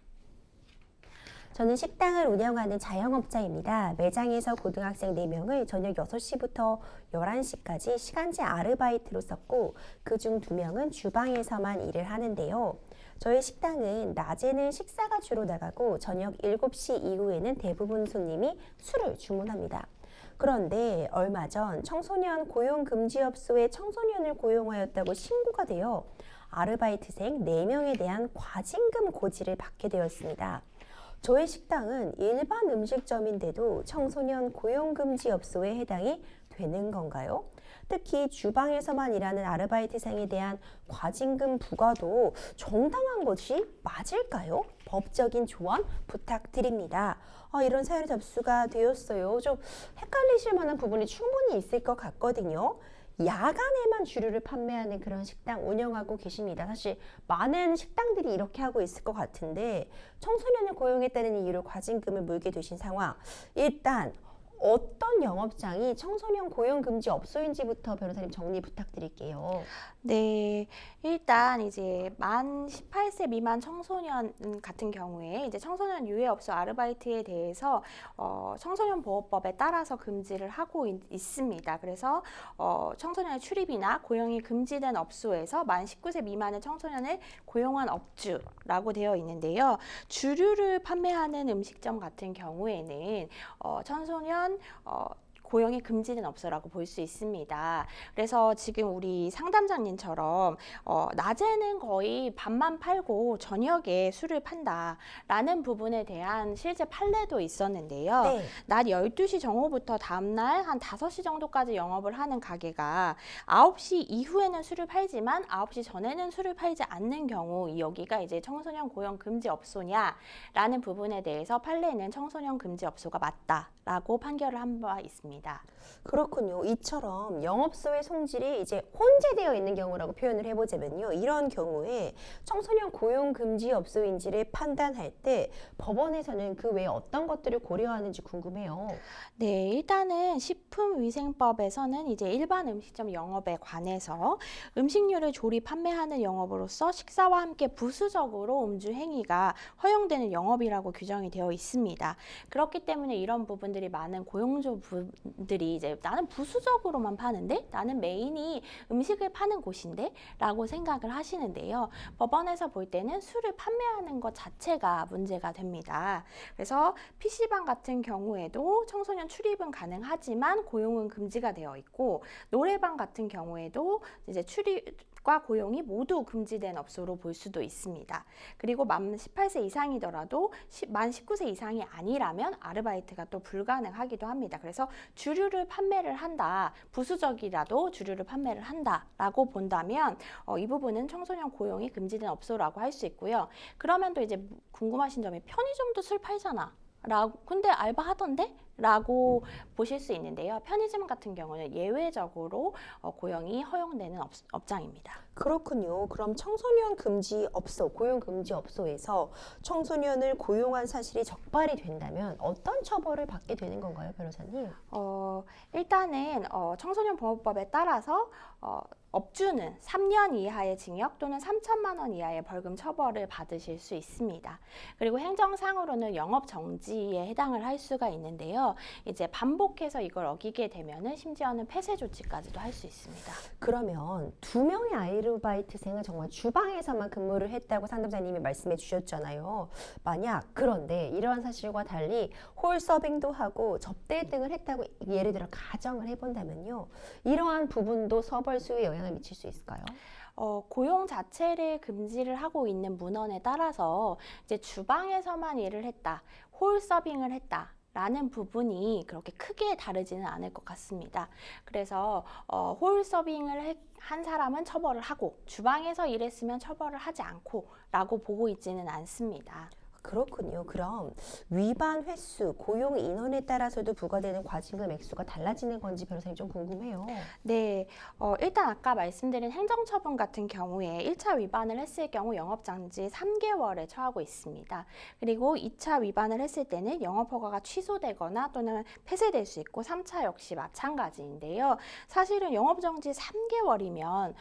A: 저는 식당을 운영하는 자영업자입니다. 매장에서 고등학생 4명을 저녁 6시부터 11시까지 시간제 아르바이트로 썼고 그중 2명은 주방에서만 일을 하는데요. 저희 식당은 낮에는 식사가 주로 나가고 저녁 7시 이후에는 대부분 손님이 술을 주문합니다. 그런데 얼마 전 청소년 고용금지업소에 청소년을 고용하였다고 신고가 되어 아르바이트생 4명에 대한 과징금 고지를 받게 되었습니다. 저희 식당은 일반 음식점인데도 청소년 고용금지업소에 해당이 되는 건가요? 특히 주방에서만 일하는 아르바이트생에 대한 과징금 부과도 정당한 것이 맞을까요? 법적인 조언 부탁드립니다. 이런 사연이 접수가 되었어요. 좀 헷갈리실 만한 부분이 충분히 있을 것 같거든요. 야간에만 주류를 판매하는 그런 식당 운영하고 계십니다. 사실 많은 식당들이 이렇게 하고 있을 것 같은데 청소년을 고용했다는 이유로 과징금을 물게 되신 상황. 일단 어떤 영업장이 청소년 고용금지 업소인지부터 변호사님 정리 부탁드릴게요.
B: 네, 일단 이제 만 18세 미만 청소년 같은 경우에 이제 청소년 유해업소 아르바이트에 대해서 청소년 보호법에 따라서 금지를 하고 있습니다. 그래서 청소년의 출입이나 고용이 금지된 업소에서 만 19세 미만의 청소년을 고용한 업주라고 되어 있는데요. 주류를 판매하는 음식점 같은 경우에는 청소년 고용이 금지된 업소라고 볼 수 있습니다. 그래서 지금 우리 상담자님처럼 낮에는 거의 밥만 팔고 저녁에 술을 판다라는 부분에 대한 실제 판례도 있었는데요.
A: 네.
B: 낮 12시 정오부터 다음날 한 5시 정도까지 영업을 하는 가게가 9시 이후에는 술을 팔지만 9시 전에는 술을 팔지 않는 경우 여기가 이제 청소년 고용 금지 업소냐라는 부분에 대해서 판례는 청소년 금지 업소가 맞다라고 판결을 한 바 있습니다. 있습니다.
A: 그렇군요. 이처럼 영업소의 성질이 이제 혼재되어 있는 경우라고 표현을 해보자면요. 이런 경우에 청소년 고용 금지 업소인지를 판단할 때 법원에서는 그 외에 어떤 것들을 고려하는지 궁금해요.
B: 네, 일단은 식품위생법에서는 이제 일반 음식점 영업에 관해서 음식류를 조리 판매하는 영업으로서 식사와 함께 부수적으로 음주 행위가 허용되는 영업이라고 규정이 되어 있습니다. 그렇기 때문에 이런 부분들이 많은 고용주분들이 이제 나는 부수적으로만 파는데 나는 메인이 음식을 파는 곳인데 라고 생각을 하시는데요. 법원에서 볼 때는 술을 판매하는 것 자체가 문제가 됩니다. 그래서 PC방 같은 경우에도 청소년 출입은 가능하지만 고용은 금지가 되어 있고, 노래방 같은 경우에도 이제 출입과 고용이 모두 금지된 업소로 볼 수도 있습니다. 그리고 만 18세 이상이더라도 만 19세 이상이 아니라면 아르바이트가 또 불가능하기도 합니다. 그래서 주류를 판매를 한다, 부수적이라도 주류를 판매를 한다라고 본다면 이 부분은 청소년 고용이 금지된 업소라고 할 수 있고요. 그러면 또 이제 궁금하신 점이 편의점도 술 팔잖아. 근데 알바하던데? 라고 보실 수 있는데요. 편의점 같은 경우는 예외적으로 고용이 허용되는 업장입니다.
A: 그렇군요. 그럼 청소년 금지 업소, 고용 금지 업소에서 청소년을 고용한 사실이 적발이 된다면 어떤 처벌을 받게 되는 건가요, 변호사님?
B: 일단은 청소년 보호법에 따라서 업주는 3년 이하의 징역 또는 3천만 원 이하의 벌금 처벌을 받으실 수 있습니다. 그리고 행정상으로는 영업 정지에 해당을 할 수가 있는데요. 이제 반복해서 이걸 어기게 되면은 심지어는 폐쇄 조치까지도 할 수 있습니다.
A: 그러면 2명의 아르바이트생은 정말 주방에서만 근무를 했다고 상담자님이 말씀해 주셨잖아요. 만약 그런데 이러한 사실과 달리 홀 서빙도 하고 접대 등을 했다고 예를 들어 가정을 해본다면요. 이러한 부분도 처벌수에 영향을 미칠 수 있을까요?
B: 고용 자체를 금지를 하고 있는 문헌에 따라서 이제 주방에서만 일을 했다, 홀 서빙을 했다. 라는 부분이 그렇게 크게 다르지는 않을 것 같습니다. 그래서 홀 서빙을 한 사람은 처벌을 하고 주방에서 일했으면 처벌을 하지 않고 라고 보고 있지는 않습니다.
A: 그렇군요. 그럼 위반 횟수, 고용 인원에 따라서도 부과되는 과징금 액수가 달라지는 건지 변호사님 좀 궁금해요.
B: 네, 일단 아까 말씀드린 행정처분 같은 경우에 1차 위반을 했을 경우 영업정지 3개월에 처하고 있습니다. 그리고 2차 위반을 했을 때는 영업허가가 취소되거나 또는 폐쇄될 수 있고 3차 역시 마찬가지인데요. 사실은 영업정지 3개월이면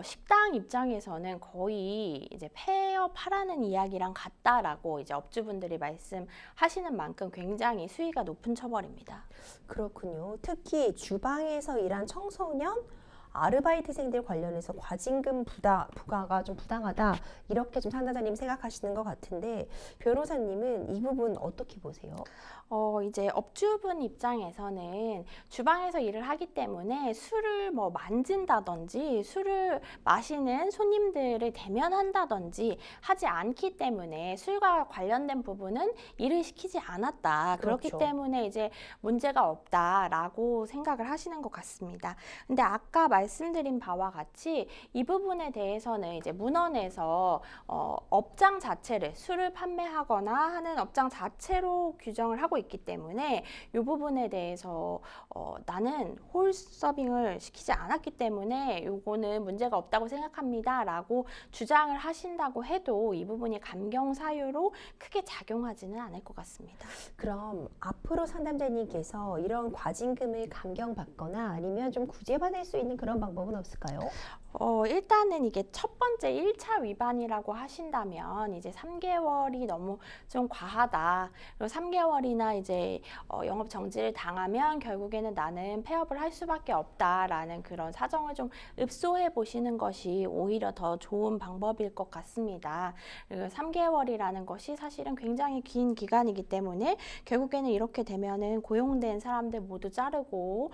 B: 식당 입장에서는 거의 이제 폐업하라는 이야기랑 같다라고 이제 업주분들이 말씀하시는 만큼 굉장히 수위가 높은 처벌입니다.
A: 그렇군요. 특히 주방에서 일한 청소년 아르바이트생들 관련해서 과징금 부과가 좀 부당하다 이렇게 좀 상담자님 생각하시는 것 같은데 변호사님은 이 부분 어떻게 보세요?
B: 이제 업주분 입장에서는 주방에서 일을 하기 때문에 술을 뭐 만진다든지 술을 마시는 손님들을 대면한다든지 하지 않기 때문에 술과 관련된 부분은 일을 시키지 않았다. 그렇기
A: 그렇죠.
B: 때문에 이제 문제가 없다라고 생각을 하시는 것 같습니다. 근데 아까 말씀드린 바와 같이 이 부분에 대해서는 이제 문헌에서 업장 자체를 술을 판매하거나 하는 업장 자체로 규정을 하고 있기 때문에 이 부분에 대해서 나는 홀 서빙을 시키지 않았기 때문에 요거는 문제가 없다고 생각합니다 라고 주장을 하신다고 해도 이 부분이 감경 사유로 크게 작용하지는 않을 것 같습니다.
A: 그럼 앞으로 상담자님께서 이런 과징금을 감경받거나 아니면 좀 구제받을 수 있는 그런 방법은 없을까요?
B: 일단은 이게 첫 번째 1차 위반이라고 하신다면 이제 3개월이 너무 좀 과하다. 그리고 3개월이나 이제 영업 정지를 당하면 결국에는 나는 폐업을 할 수밖에 없다라는 그런 사정을 좀 읍소해 보시는 것이 오히려 더 좋은 방법일 것 같습니다. 그리고 3개월이라는 것이 사실은 굉장히 긴 기간이기 때문에 결국에는 이렇게 되면은 고용된 사람들 모두 자르고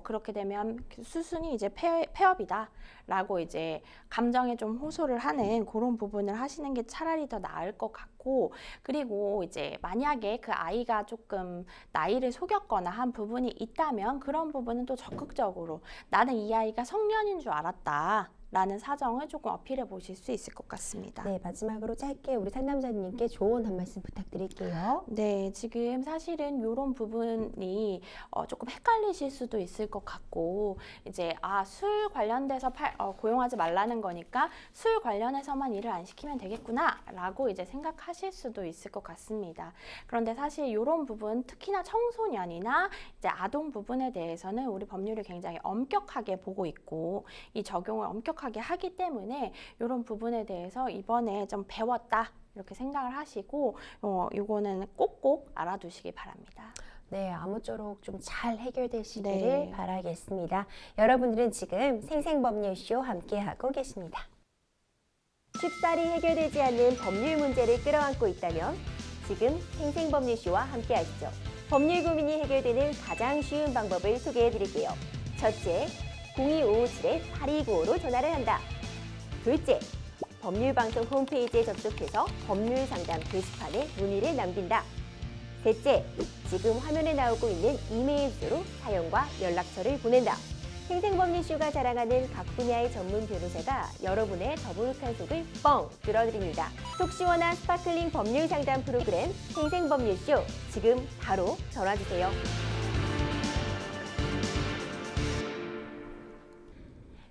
B: 그렇게 되면 수순이 이제 폐업이다. 라고 이제 감정에 좀 호소를 하는 그런 부분을 하시는 게 차라리 더 나을 것 같고, 그리고 이제 만약에 그 아이가 조금 나이를 속였거나 한 부분이 있다면 그런 부분은 또 적극적으로 나는 이 아이가 성년인 줄 알았다 라는 사정을 조금 어필해 보실 수 있을 것 같습니다.
A: 네, 마지막으로 짧게 우리 상담자님께 조언 한 말씀 부탁드릴게요.
B: 네, 지금 사실은 이런 부분이 조금 헷갈리실 수도 있을 것 같고, 이제 술 관련돼서 고용하지 말라는 거니까 술 관련해서만 일을 안 시키면 되겠구나라고 이제 생각하실 수도 있을 것 같습니다. 그런데 사실 이런 부분, 특히나 청소년이나 이제 아동 부분에 대해서는 우리 법률이 굉장히 엄격하게 보고 있고 이 적용을 엄격하게 하기 때문에 이런 부분에 대해서 이번에 좀 배웠다. 이렇게 생각을 하시고 요거는 꼭꼭 알아두시기 바랍니다.
A: 네, 아무쪼록 좀 잘 해결되시기를
B: 네.
A: 바라겠습니다. 여러분들은 지금 생생법률쇼 함께하고 계십니다. 쉽사리 해결되지 않는 법률 문제를 끌어안고 있다면 지금 생생법률쇼와 함께하시죠. 법률 고민이 해결되는 가장 쉬운 방법을 소개해드릴게요. 첫째, 02-557-8295로 전화를 한다. 둘째, 법률방송 홈페이지에 접속해서 법률상담 게시판에 문의를 남긴다. 셋째, 지금 화면에 나오고 있는 이메일 주소로 사연과 연락처를 보낸다. 생생법률쇼가 자랑하는 각 분야의 전문 변호사가 여러분의 더부룩한 속을 뻥 뚫어드립니다. 속 시원한 스파클링 법률 상담 프로그램 생생법률쇼, 지금 바로 전화주세요.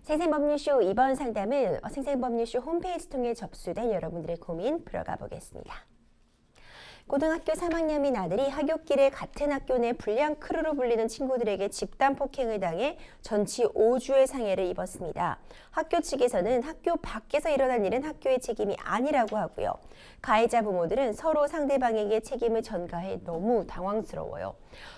A: 생생법률쇼 이번 상담은 생생법률쇼 홈페이지 통해 접수된 여러분들의 고민 풀어가 보겠습니다. 고등학교 3학년인 아들이 하굣길에 같은 학교 내 불량 크루로 불리는 친구들에게 집단 폭행을 당해 전치 5주의 상해를 입었습니다. 학교 측에서는 학교 밖에서 일어난 일은 학교의 책임이 아니라고 하고요. 가해자 부모들은 서로 상대방에게 책임을 전가해 너무 당황스러워요.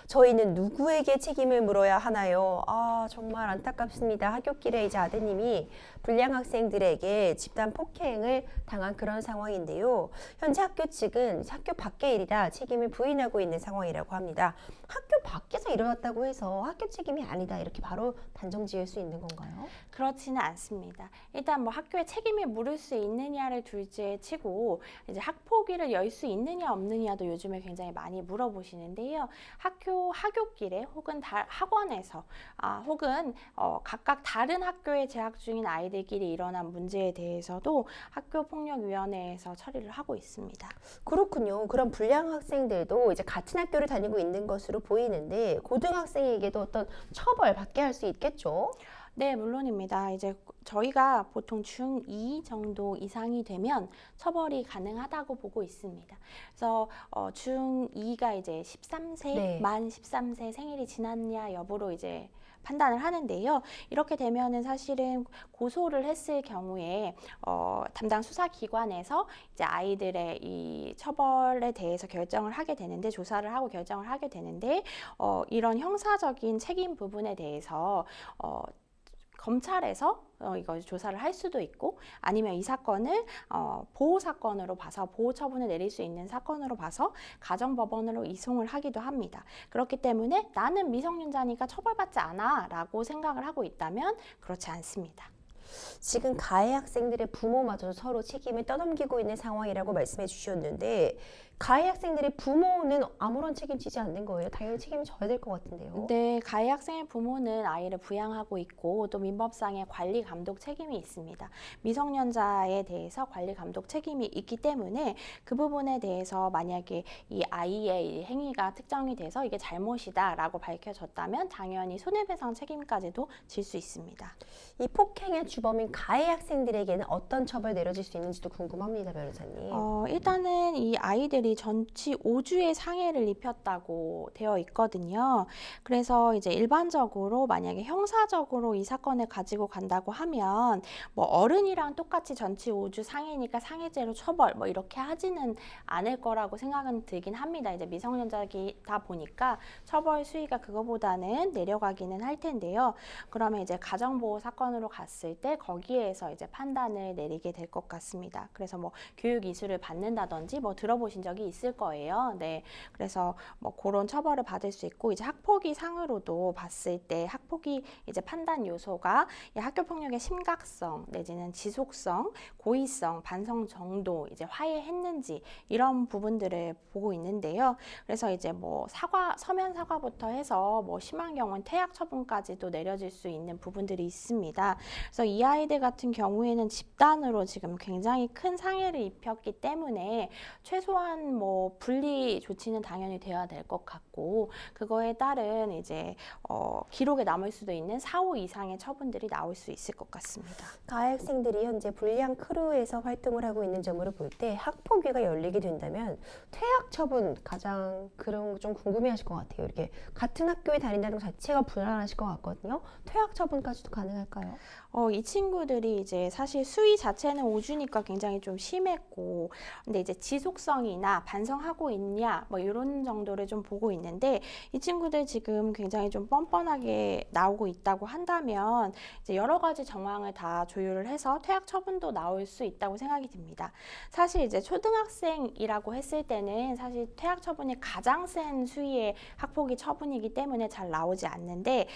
A: 저희는 누구에게 책임을 물어야 하나요? 정말 안타깝습니다. 하굣길에 이제 아드님이 불량 학생들에게 집단 폭행을 당한 그런 상황인데요. 현재 학교 측은 학교 밖의 일이라 책임을 부인하고 있는 상황이라고 합니다. 학교 밖에서 일어났다고 해서 학교 책임이 아니다 이렇게 바로 단정 지을 수 있는 건가요?
B: 그렇지는 않습니다. 일단 뭐 학교에 책임을 물을 수 있느냐를 둘째 치고 이제 학폭위를 열 수 있느냐 없느냐도 요즘에 굉장히 많이 물어보시는데요. 학교 하굣길에 혹은 학원에서 혹은 각각 다른 학교에 재학 중인 아이들끼리 일어난 문제에 대해서도 학교폭력위원회에서 처리를 하고 있습니다.
A: 그렇군요. 그럼 불량 학생들도 이제 같은 학교를 다니고 있는 것으로 보이는데 고등학생에게도 어떤 처벌 받게 할 수 있겠죠?
B: 네, 물론입니다. 이제 저희가 보통 중2 정도 이상이 되면 처벌이 가능하다고 보고 있습니다. 그래서 중2가 이제 13세,
A: 네.
B: 만 13세 생일이 지났냐 여부로 이제 판단을 하는데요. 이렇게 되면은 사실은 고소를 했을 경우에 담당 수사기관에서 이제 아이들의 이 처벌에 대해서 결정을 하게 되는데 조사를 하고 결정을 하게 되는데 이런 형사적인 책임 부분에 대해서 검찰에서 이거 조사를 할 수도 있고 아니면 이 사건을 보호 사건으로 봐서 보호 처분을 내릴 수 있는 사건으로 봐서 가정법원으로 이송을 하기도 합니다. 그렇기 때문에 나는 미성년자니까 처벌받지 않아 라고 생각을 하고 있다면 그렇지 않습니다.
A: 지금 가해 학생들의 부모마저 서로 책임을 떠넘기고 있는 상황이라고 말씀해 주셨는데 가해 학생들의 부모는 아무런 책임지지 않는 거예요? 당연히 책임을 져야 될 것 같은데요.
B: 네, 가해 학생의 부모는 아이를 부양하고 있고 또 민법상의 관리 감독 책임이 있습니다. 미성년자에 대해서 관리 감독 책임이 있기 때문에 그 부분에 대해서 만약에 이 아이의 이 행위가 특정이 돼서 이게 잘못이다라고 밝혀졌다면 당연히 손해배상 책임까지도 질 수 있습니다.
A: 이 폭행의 주범인 가해 학생들에게는 어떤 처벌 내려질 수 있는지도 궁금합니다, 변호사님.
B: 일단은 이 아이들이 전치 5주의 상해를 입혔다고 되어 있거든요. 그래서 이제 일반적으로 만약에 형사적으로 이 사건을 가지고 간다고 하면 뭐 어른이랑 똑같이 전치 5주 상해니까 상해죄로 처벌 뭐 이렇게 하지는 않을 거라고 생각은 들긴 합니다. 이제 미성년자이다 보니까 처벌 수위가 그거보다는 내려가기는 할 텐데요. 그러면 이제 가정보호 사건으로 갔을 때 거기에서 이제 판단을 내리게 될 것 같습니다. 그래서 뭐 교육 이수를 받는다든지 뭐 들어보신 적 이력이 있을 거예요. 네, 그래서 뭐 그런 처벌을 받을 수 있고 이제 학폭위 상으로도 봤을 때 학폭위 이제 판단 요소가 이 학교 폭력의 심각성 내지는 지속성, 고의성, 반성 정도, 이제 화해했는지 이런 부분들을 보고 있는데요. 그래서 이제 뭐 서면 사과부터 해서 뭐 심한 경우는 퇴학 처분까지도 내려질 수 있는 부분들이 있습니다. 그래서 이 아이들 같은 경우에는 집단으로 지금 굉장히 큰 상해를 입혔기 때문에 최소한 뭐 분리 조치는 당연히 되어야 될 것 같고 그거에 따른 이제 기록에 남을 수도 있는 4호 이상의 처분들이 나올 수 있을 것 같습니다.
A: 가해 학생들이 현재 불량 크루에서 활동을 하고 있는 점으로 볼 때 학폭위가 열리게 된다면 퇴학 처분 가장 그런 거 좀 궁금해하실 것 같아요. 이렇게 같은 학교에 다닌다는 것 자체가 불안하실 것 같거든요. 퇴학 처분까지도 가능할까요?
B: 이 친구들이 이제 사실 수위 자체는 5주니까 굉장히 좀 심했고 근데 이제 지속성이나 반성하고 있냐 뭐 이런 정도를 좀 보고 있는데 이 친구들 지금 굉장히 좀 뻔뻔하게 나오고 있다고 한다면 이제 여러 가지 정황을 다 조율을 해서 퇴학 처분도 나올 수 있다고 생각이 듭니다. 사실 이제 초등학생이라고 했을 때는 사실 퇴학 처분이 가장 센 수위의 학폭위 처분이기 때문에 잘 나오지 않는데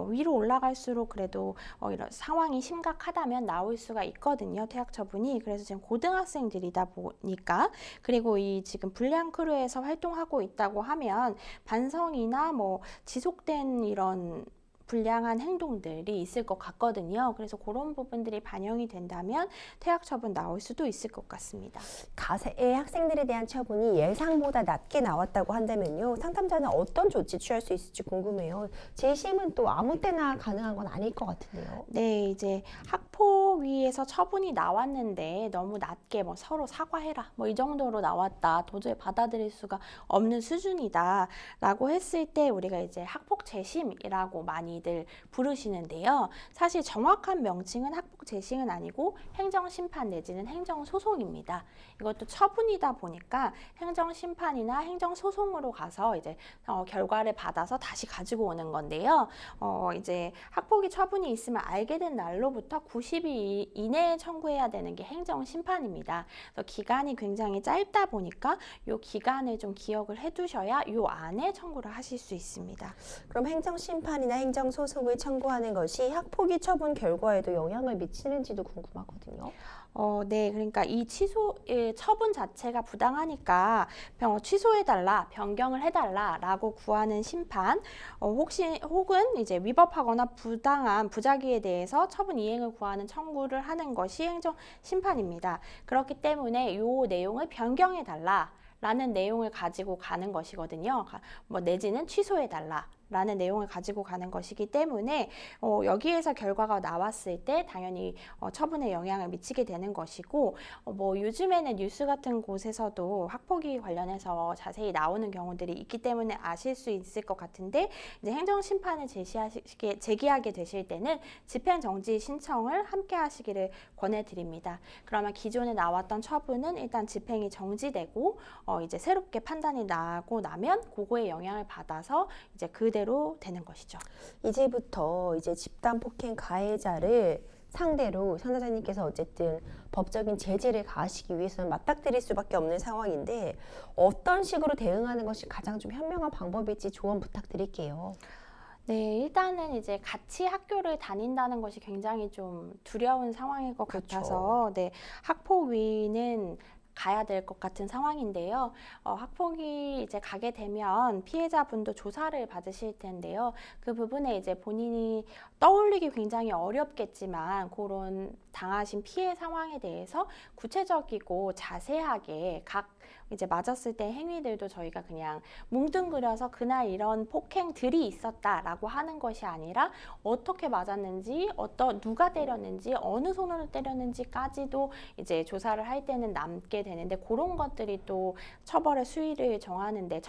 B: 위로 올라갈수록 그래도 이런 상황이 심각하다면 나올 수가 있거든요. 퇴학 처분이. 그래서 지금 고등학생들이다 보니까 그리고 이 지금 불량 크루에서 활동하고 있다고 하면 반성이나 뭐 지속된 이런 불량한 행동들이 있을 것 같거든요. 그래서 그런 부분들이 반영이 된다면 퇴학 처분 나올 수도 있을 것 같습니다.
A: 가해 학생들에 대한 처분이 예상보다 낮게 나왔다고 한다면요. 상담자는 어떤 조치 취할 수 있을지 궁금해요. 재심은 또 아무 때나 가능한 건 아닐 것 같은데요.
B: 네, 이제 학폭위에서 처분이 나왔는데 너무 낮게 뭐 서로 사과해라 뭐 이 정도로 나왔다. 도저히 받아들일 수가 없는 수준이다라고 했을 때 우리가 이제 학폭 재심이라고 많이들 부르시는데요. 사실 정확한 명칭은 학폭 재심은 아니고 행정 심판 내지는 행정 소송입니다. 이것도 처분이다 보니까 행정 심판이나 행정 소송으로 가서 이제 결과를 받아서 다시 가지고 오는 건데요. 이제 학폭위 처분이 있으면 알게 된 날로부터 90일 이내에 청구해야 되는 게 행정 심판입니다. 그래서 기간이 굉장히 짧다 보니까 이 기간을 좀 기억을 해두셔야 이 안에 청구를 하실 수 있습니다.
A: 그럼 행정 심판이나 행정 소송을 청구하는 것이 학폭위 처분 결과에도 영향을 미치는지도 궁금하거든요.
B: 네, 그러니까 이 처분 자체가 부당하니까 취소해달라, 변경을 해달라라고 구하는 심판, 혹은 이제 위법하거나 부당한 부작위에 대해서 처분 이행을 구하는 청구를 하는 것이 행정 심판입니다. 그렇기 때문에 이 내용을 변경해달라라는 내용을 가지고 가는 것이거든요. 뭐 내지는 취소해달라. 라는 내용을 가지고 가는 것이기 때문에 여기에서 결과가 나왔을 때 당연히 처분에 영향을 미치게 되는 것이고 뭐 요즘에는 뉴스 같은 곳에서도 학폭위 관련해서 자세히 나오는 경우들이 있기 때문에 아실 수 있을 것 같은데 이제 행정심판을 제기하게 되실 때는 집행정지 신청을 함께 하시기를 권해드립니다. 그러면 기존에 나왔던 처분은 일단 집행이 정지되고 이제 새롭게 판단이 나고 나면 그거에 영향을 받아서 이제 그대로 되는 것이죠.
A: 이제부터 이제 집단 폭행 가해자를 상대로 상담자님께서 어쨌든 법적인 제재를 가하시기 위해서는 맞닥뜨릴 수밖에 없는 상황인데 어떤 식으로 대응하는 것이 가장 좀 현명한 방법일지 조언 부탁드릴게요.
B: 네, 일단은 이제 같이 학교를 다닌다는 것이 굉장히 좀 두려운 상황일 것
A: 그렇죠.
B: 같아서 네, 학폭위는 가야 될 것 같은 상황인데요. 학폭위 이제 가게 되면 피해자분도 조사를 받으실 텐데요. 그 부분에 이제 본인이 떠올리기 굉장히 어렵겠지만 그런 당하신 피해 상황에 대해서 구체적이고 자세하게 각 이제 맞았을 때 행위들도 저희가 그냥 뭉뚱그려서 그날 이런 폭행들이 있었다라고 하는 것이 아니라 어떻게 맞았는지, 누가 때렸는지, 어느 손으로 때렸는지까지도 이제 조사를 할 때는 남게 되는데 그런 것들이 또 처분의 수위를 정하는데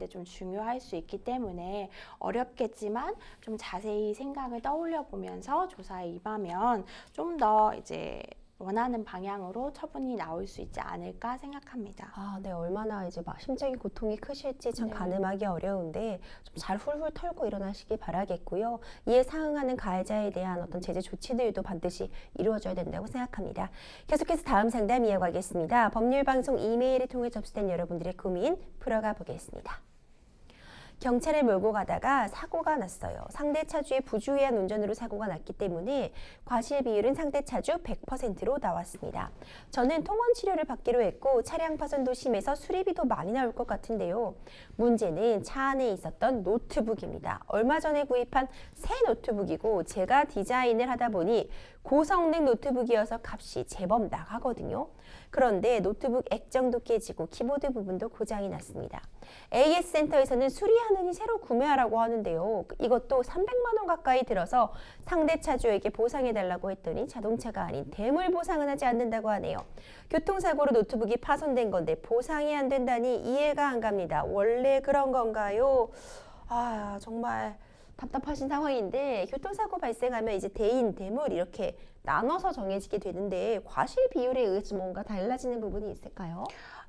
B: 좀 중요할 수 있기 때문에 어렵겠지만 좀 자세히 생각을 떠올려 보면서 조사에 임하면 좀 더 이제 원하는 방향으로 처분이 나올 수 있지 않을까 생각합니다.
A: 아, 네, 얼마나 이제 막 심적인 고통이 크실지 참
B: 네.
A: 가늠하기 어려운데 좀 잘 훌훌 털고 일어나시기 바라겠고요. 이에 상응하는 가해자에 대한 어떤 제재 조치들도 반드시 이루어져야 된다고 생각합니다. 계속해서 다음 상담 이어가겠습니다. 법률방송 이메일을 통해 접수된 여러분들의 고민 풀어가 보겠습니다. 경찰에 몰고 가다가 사고가 났어요. 상대 차주의 부주의한 운전으로 사고가 났기 때문에 과실 비율은 상대 차주 100%로 나왔습니다. 저는 통원 치료를 받기로 했고 차량 파손도 심해서 수리비도 많이 나올 것 같은데요. 문제는 차 안에 있었던 노트북입니다. 얼마 전에 구입한 새 노트북이고 제가 디자인을 하다 보니 고성능 노트북이어서 값이 제법 나가거든요. 그런데 노트북 액정도 깨지고 키보드 부분도 고장이 났습니다. AS 센터에서는 수리하느니 새로 구매하라고 하는데요. 이것도 300만 원 가까이 들어서 상대 차주에게 보상해달라고 했더니 자동차가 아닌 대물 보상은 하지 않는다고 하네요. 교통사고로 노트북이 파손된 건데 보상이 안 된다니 이해가 안 갑니다. 원래 그런 건가요? 아, 정말 답답하신 상황인데 교통사고 발생하면 이제 대인, 대물 이렇게 나눠서 정해지게 되는데 과실 비율에 의해서 뭔가 달라지는 부분이 있을까요?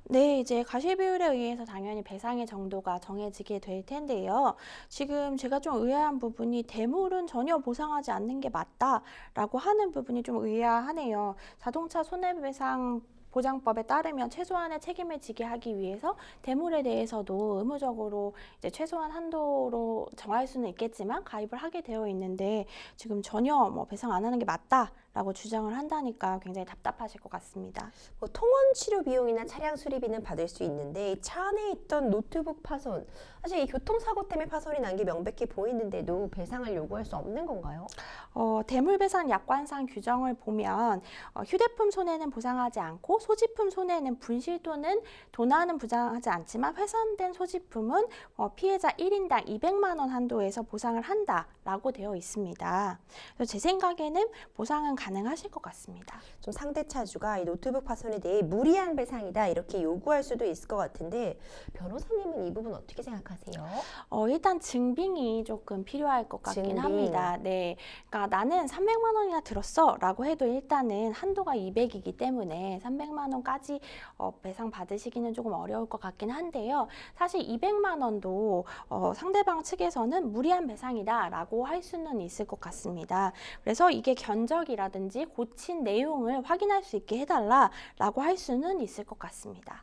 B: 네, 이제 과실 비율에 의해서 당연히 배상의 정도가 정해지게 될 텐데요. 지금 제가 좀 의아한 부분이 대물은 전혀 보상하지 않는 게 맞다라고 하는 부분이 좀 의아하네요. 자동차 손해배상 보장법에 따르면 최소한의 책임을 지게 하기 위해서 대물에 대해서도 의무적으로 이제 최소한 한도로 정할 수는 있겠지만 가입을 하게 되어 있는데 지금 전혀 뭐 배상 안 하는 게 맞다라고 주장을 한다니까 굉장히 답답하실 것 같습니다.
A: 뭐 통원 치료 비용이나 차량 수리비는 받을 수 있는데 이 차 안에 있던 노트북 파손, 사실 이 교통사고 때문에 파손이 난 게 명백히 보이는데도 배상을 요구할 수 없는 건가요?
B: 대물배상 약관상 규정을 보면 휴대폰 손해는 보상하지 않고 소지품 손해는 분실 또는 도난은 보상하지 않지만 훼손된 소지품은 피해자 1인당 200만 원 한도에서 보상을 한다라고 되어 있습니다. 그래서 제 생각에는 보상은 가능하실 것 같습니다.
A: 좀 상대 차주가 이 노트북 파손에 대해 무리한 배상이다 이렇게 요구할 수도 있을 것 같은데 변호사님은 이 부분 어떻게 생각하세요?
B: 일단 증빙이 조금 필요할 것 같긴
A: 증빙.
B: 합니다. 네, 그러니까 나는 300만 원이나 들었어 라고 해도 일단은 한도가 200이기 때문에 300만 원까지 배상 받으시기는 조금 어려울 것 같긴 한데요. 사실 200만 원도 상대방 측에서는 무리한 배상이다 라고 할 수는 있을 것 같습니다. 그래서 이게 견적이라든지 고친 내용을 확인할 수 있게 해달라 라고 할 수는 있을 것 같습니다.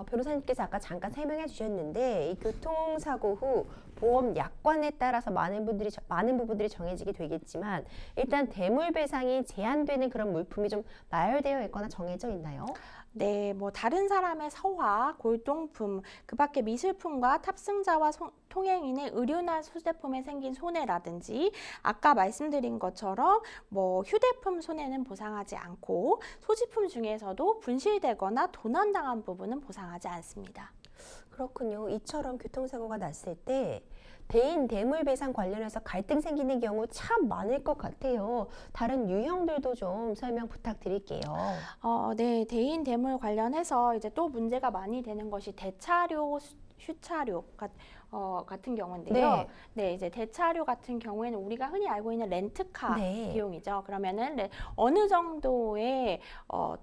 A: 변호사님께서 아까 잠깐 설명해 주셨는데 이 교통사고 후 보험 약관에 따라서 많은 부분들이 정해지게 되겠지만 일단 대물 배상이 제한되는 그런 물품이 좀 나열되어 있거나 정해져 있나요?
B: 네, 뭐 다른 사람의 서화, 골동품, 그 밖에 미술품과 탑승자와 통행인의 의류나 소지품에 생긴 손해라든지 아까 말씀드린 것처럼 뭐 휴대폰 손해는 보상하지 않고 소지품 중에서도 분실되거나 도난당한 부분은 보상하지 않습니다.
A: 그렇군요. 이처럼 교통사고가 났을 때 대인 대물 배상 관련해서 갈등 생기는 경우 참 많을 것 같아요. 다른 유형들도 좀 설명 부탁드릴게요.
B: 네, 대인 대물 관련해서 이제 또 문제가 많이 되는 것이 대차료, 휴차료 같은 경우인데요. 네, 이제 대차료 같은 경우에는 우리가 흔히 알고 있는 렌트카 비용이죠. 그러면은 어느 정도의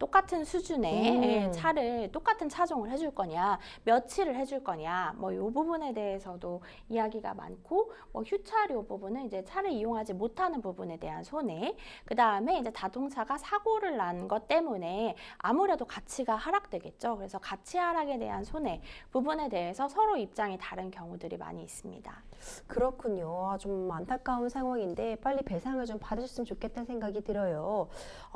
B: 똑같은 수준의 차를 똑같은 차종을 해줄 거냐, 며칠을 해줄 거냐, 뭐 이 부분에 대해서도 이야기가 많고, 뭐 휴차료 부분은 이제 차를 이용하지 못하는 부분에 대한 손해, 그 다음에 이제 자동차가 사고를 난 것 때문에 아무래도 가치가 하락되겠죠. 그래서 가치 하락에 대한 손해 부분에 대해서 서로 입장이 다른 경우들이 많이 있습니다.
A: 그렇군요. 좀 안타까운 상황인데 빨리 배상을 좀 받으셨으면 좋겠다는 생각이 들어요.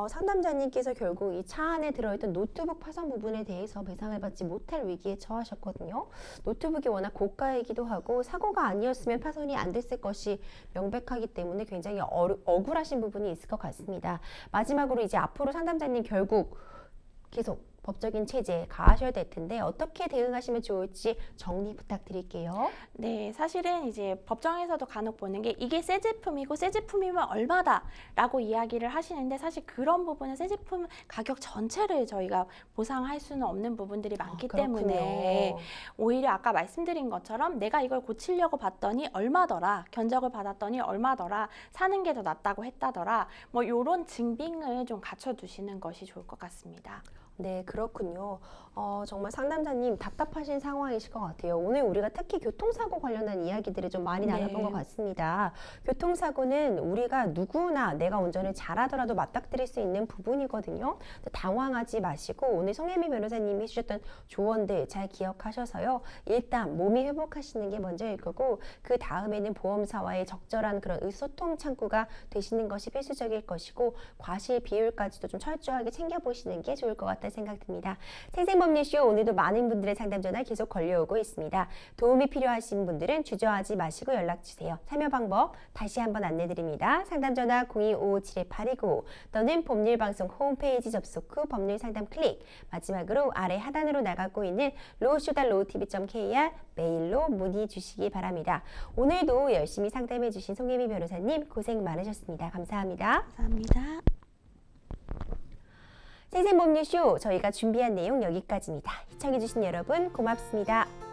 A: 상담자님께서 결국 이 차 안에 들어있던 노트북 파손 부분에 대해서 배상을 받지 못할 위기에 처하셨거든요. 노트북이 워낙 고가이기도 하고 사고가 아니었으면 파손이 안 됐을 것이 명백하기 때문에 굉장히 억울하신 부분이 있을 것 같습니다. 마지막으로 이제 앞으로 상담자님 결국 계속 법적인 체제 가하셔야 될 텐데 어떻게 대응하시면 좋을지 정리 부탁드릴게요.
B: 네, 사실은 이제 법정에서도 간혹 보는 게 이게 새 제품이고 새 제품이면 얼마다라고 이야기를 하시는데 사실 그런 부분은 새 제품 가격 전체를 저희가 보상할 수는 없는 부분들이 많기 때문에 오히려 아까 말씀드린 것처럼 내가 이걸 고치려고 봤더니 얼마더라, 견적을 받았더니 얼마더라, 사는 게 더 낫다고 했다더라, 뭐 이런 증빙을 좀 갖춰두시는 것이 좋을 것 같습니다.
A: 네, 그렇군요. 정말 상담자님 답답하신 상황이실 것 같아요. 오늘 우리가 특히 교통사고 관련한 이야기들을 좀 많이 나눠본 것 같습니다. 교통사고는 우리가 누구나 내가 운전을 잘하더라도 맞닥뜨릴 수 있는 부분이거든요. 당황하지 마시고 오늘 송혜미 변호사님이 해주셨던 조언들 잘 기억하셔서요. 일단 몸이 회복하시는 게 먼저일 거고 그 다음에는 보험사와의 적절한 그런 의소통 창구가 되시는 것이 필수적일 것이고 과실 비율까지도 좀 철저하게 챙겨보시는 게 좋을 것 같다는 생각 듭니다. 생생법률쇼 오늘도 많은 분들의 상담 전화 계속 걸려오고 있습니다. 도움이 필요하신 분들은 주저하지 마시고 연락주세요. 참여 방법 다시 한번 안내드립니다. 상담 전화 02-557-8295 또는 법률방송 홈페이지 접속 후 법률상담 클릭 마지막으로 아래 하단으로 나가고 있는 law-tv.kr 메일로 문의 주시기 바랍니다. 오늘도 열심히 상담해 주신 송혜미 변호사님 고생 많으셨습니다. 감사합니다.
B: 감사합니다.
A: 생생법률쇼 저희가 준비한 내용 여기까지입니다. 시청해주신 여러분 고맙습니다.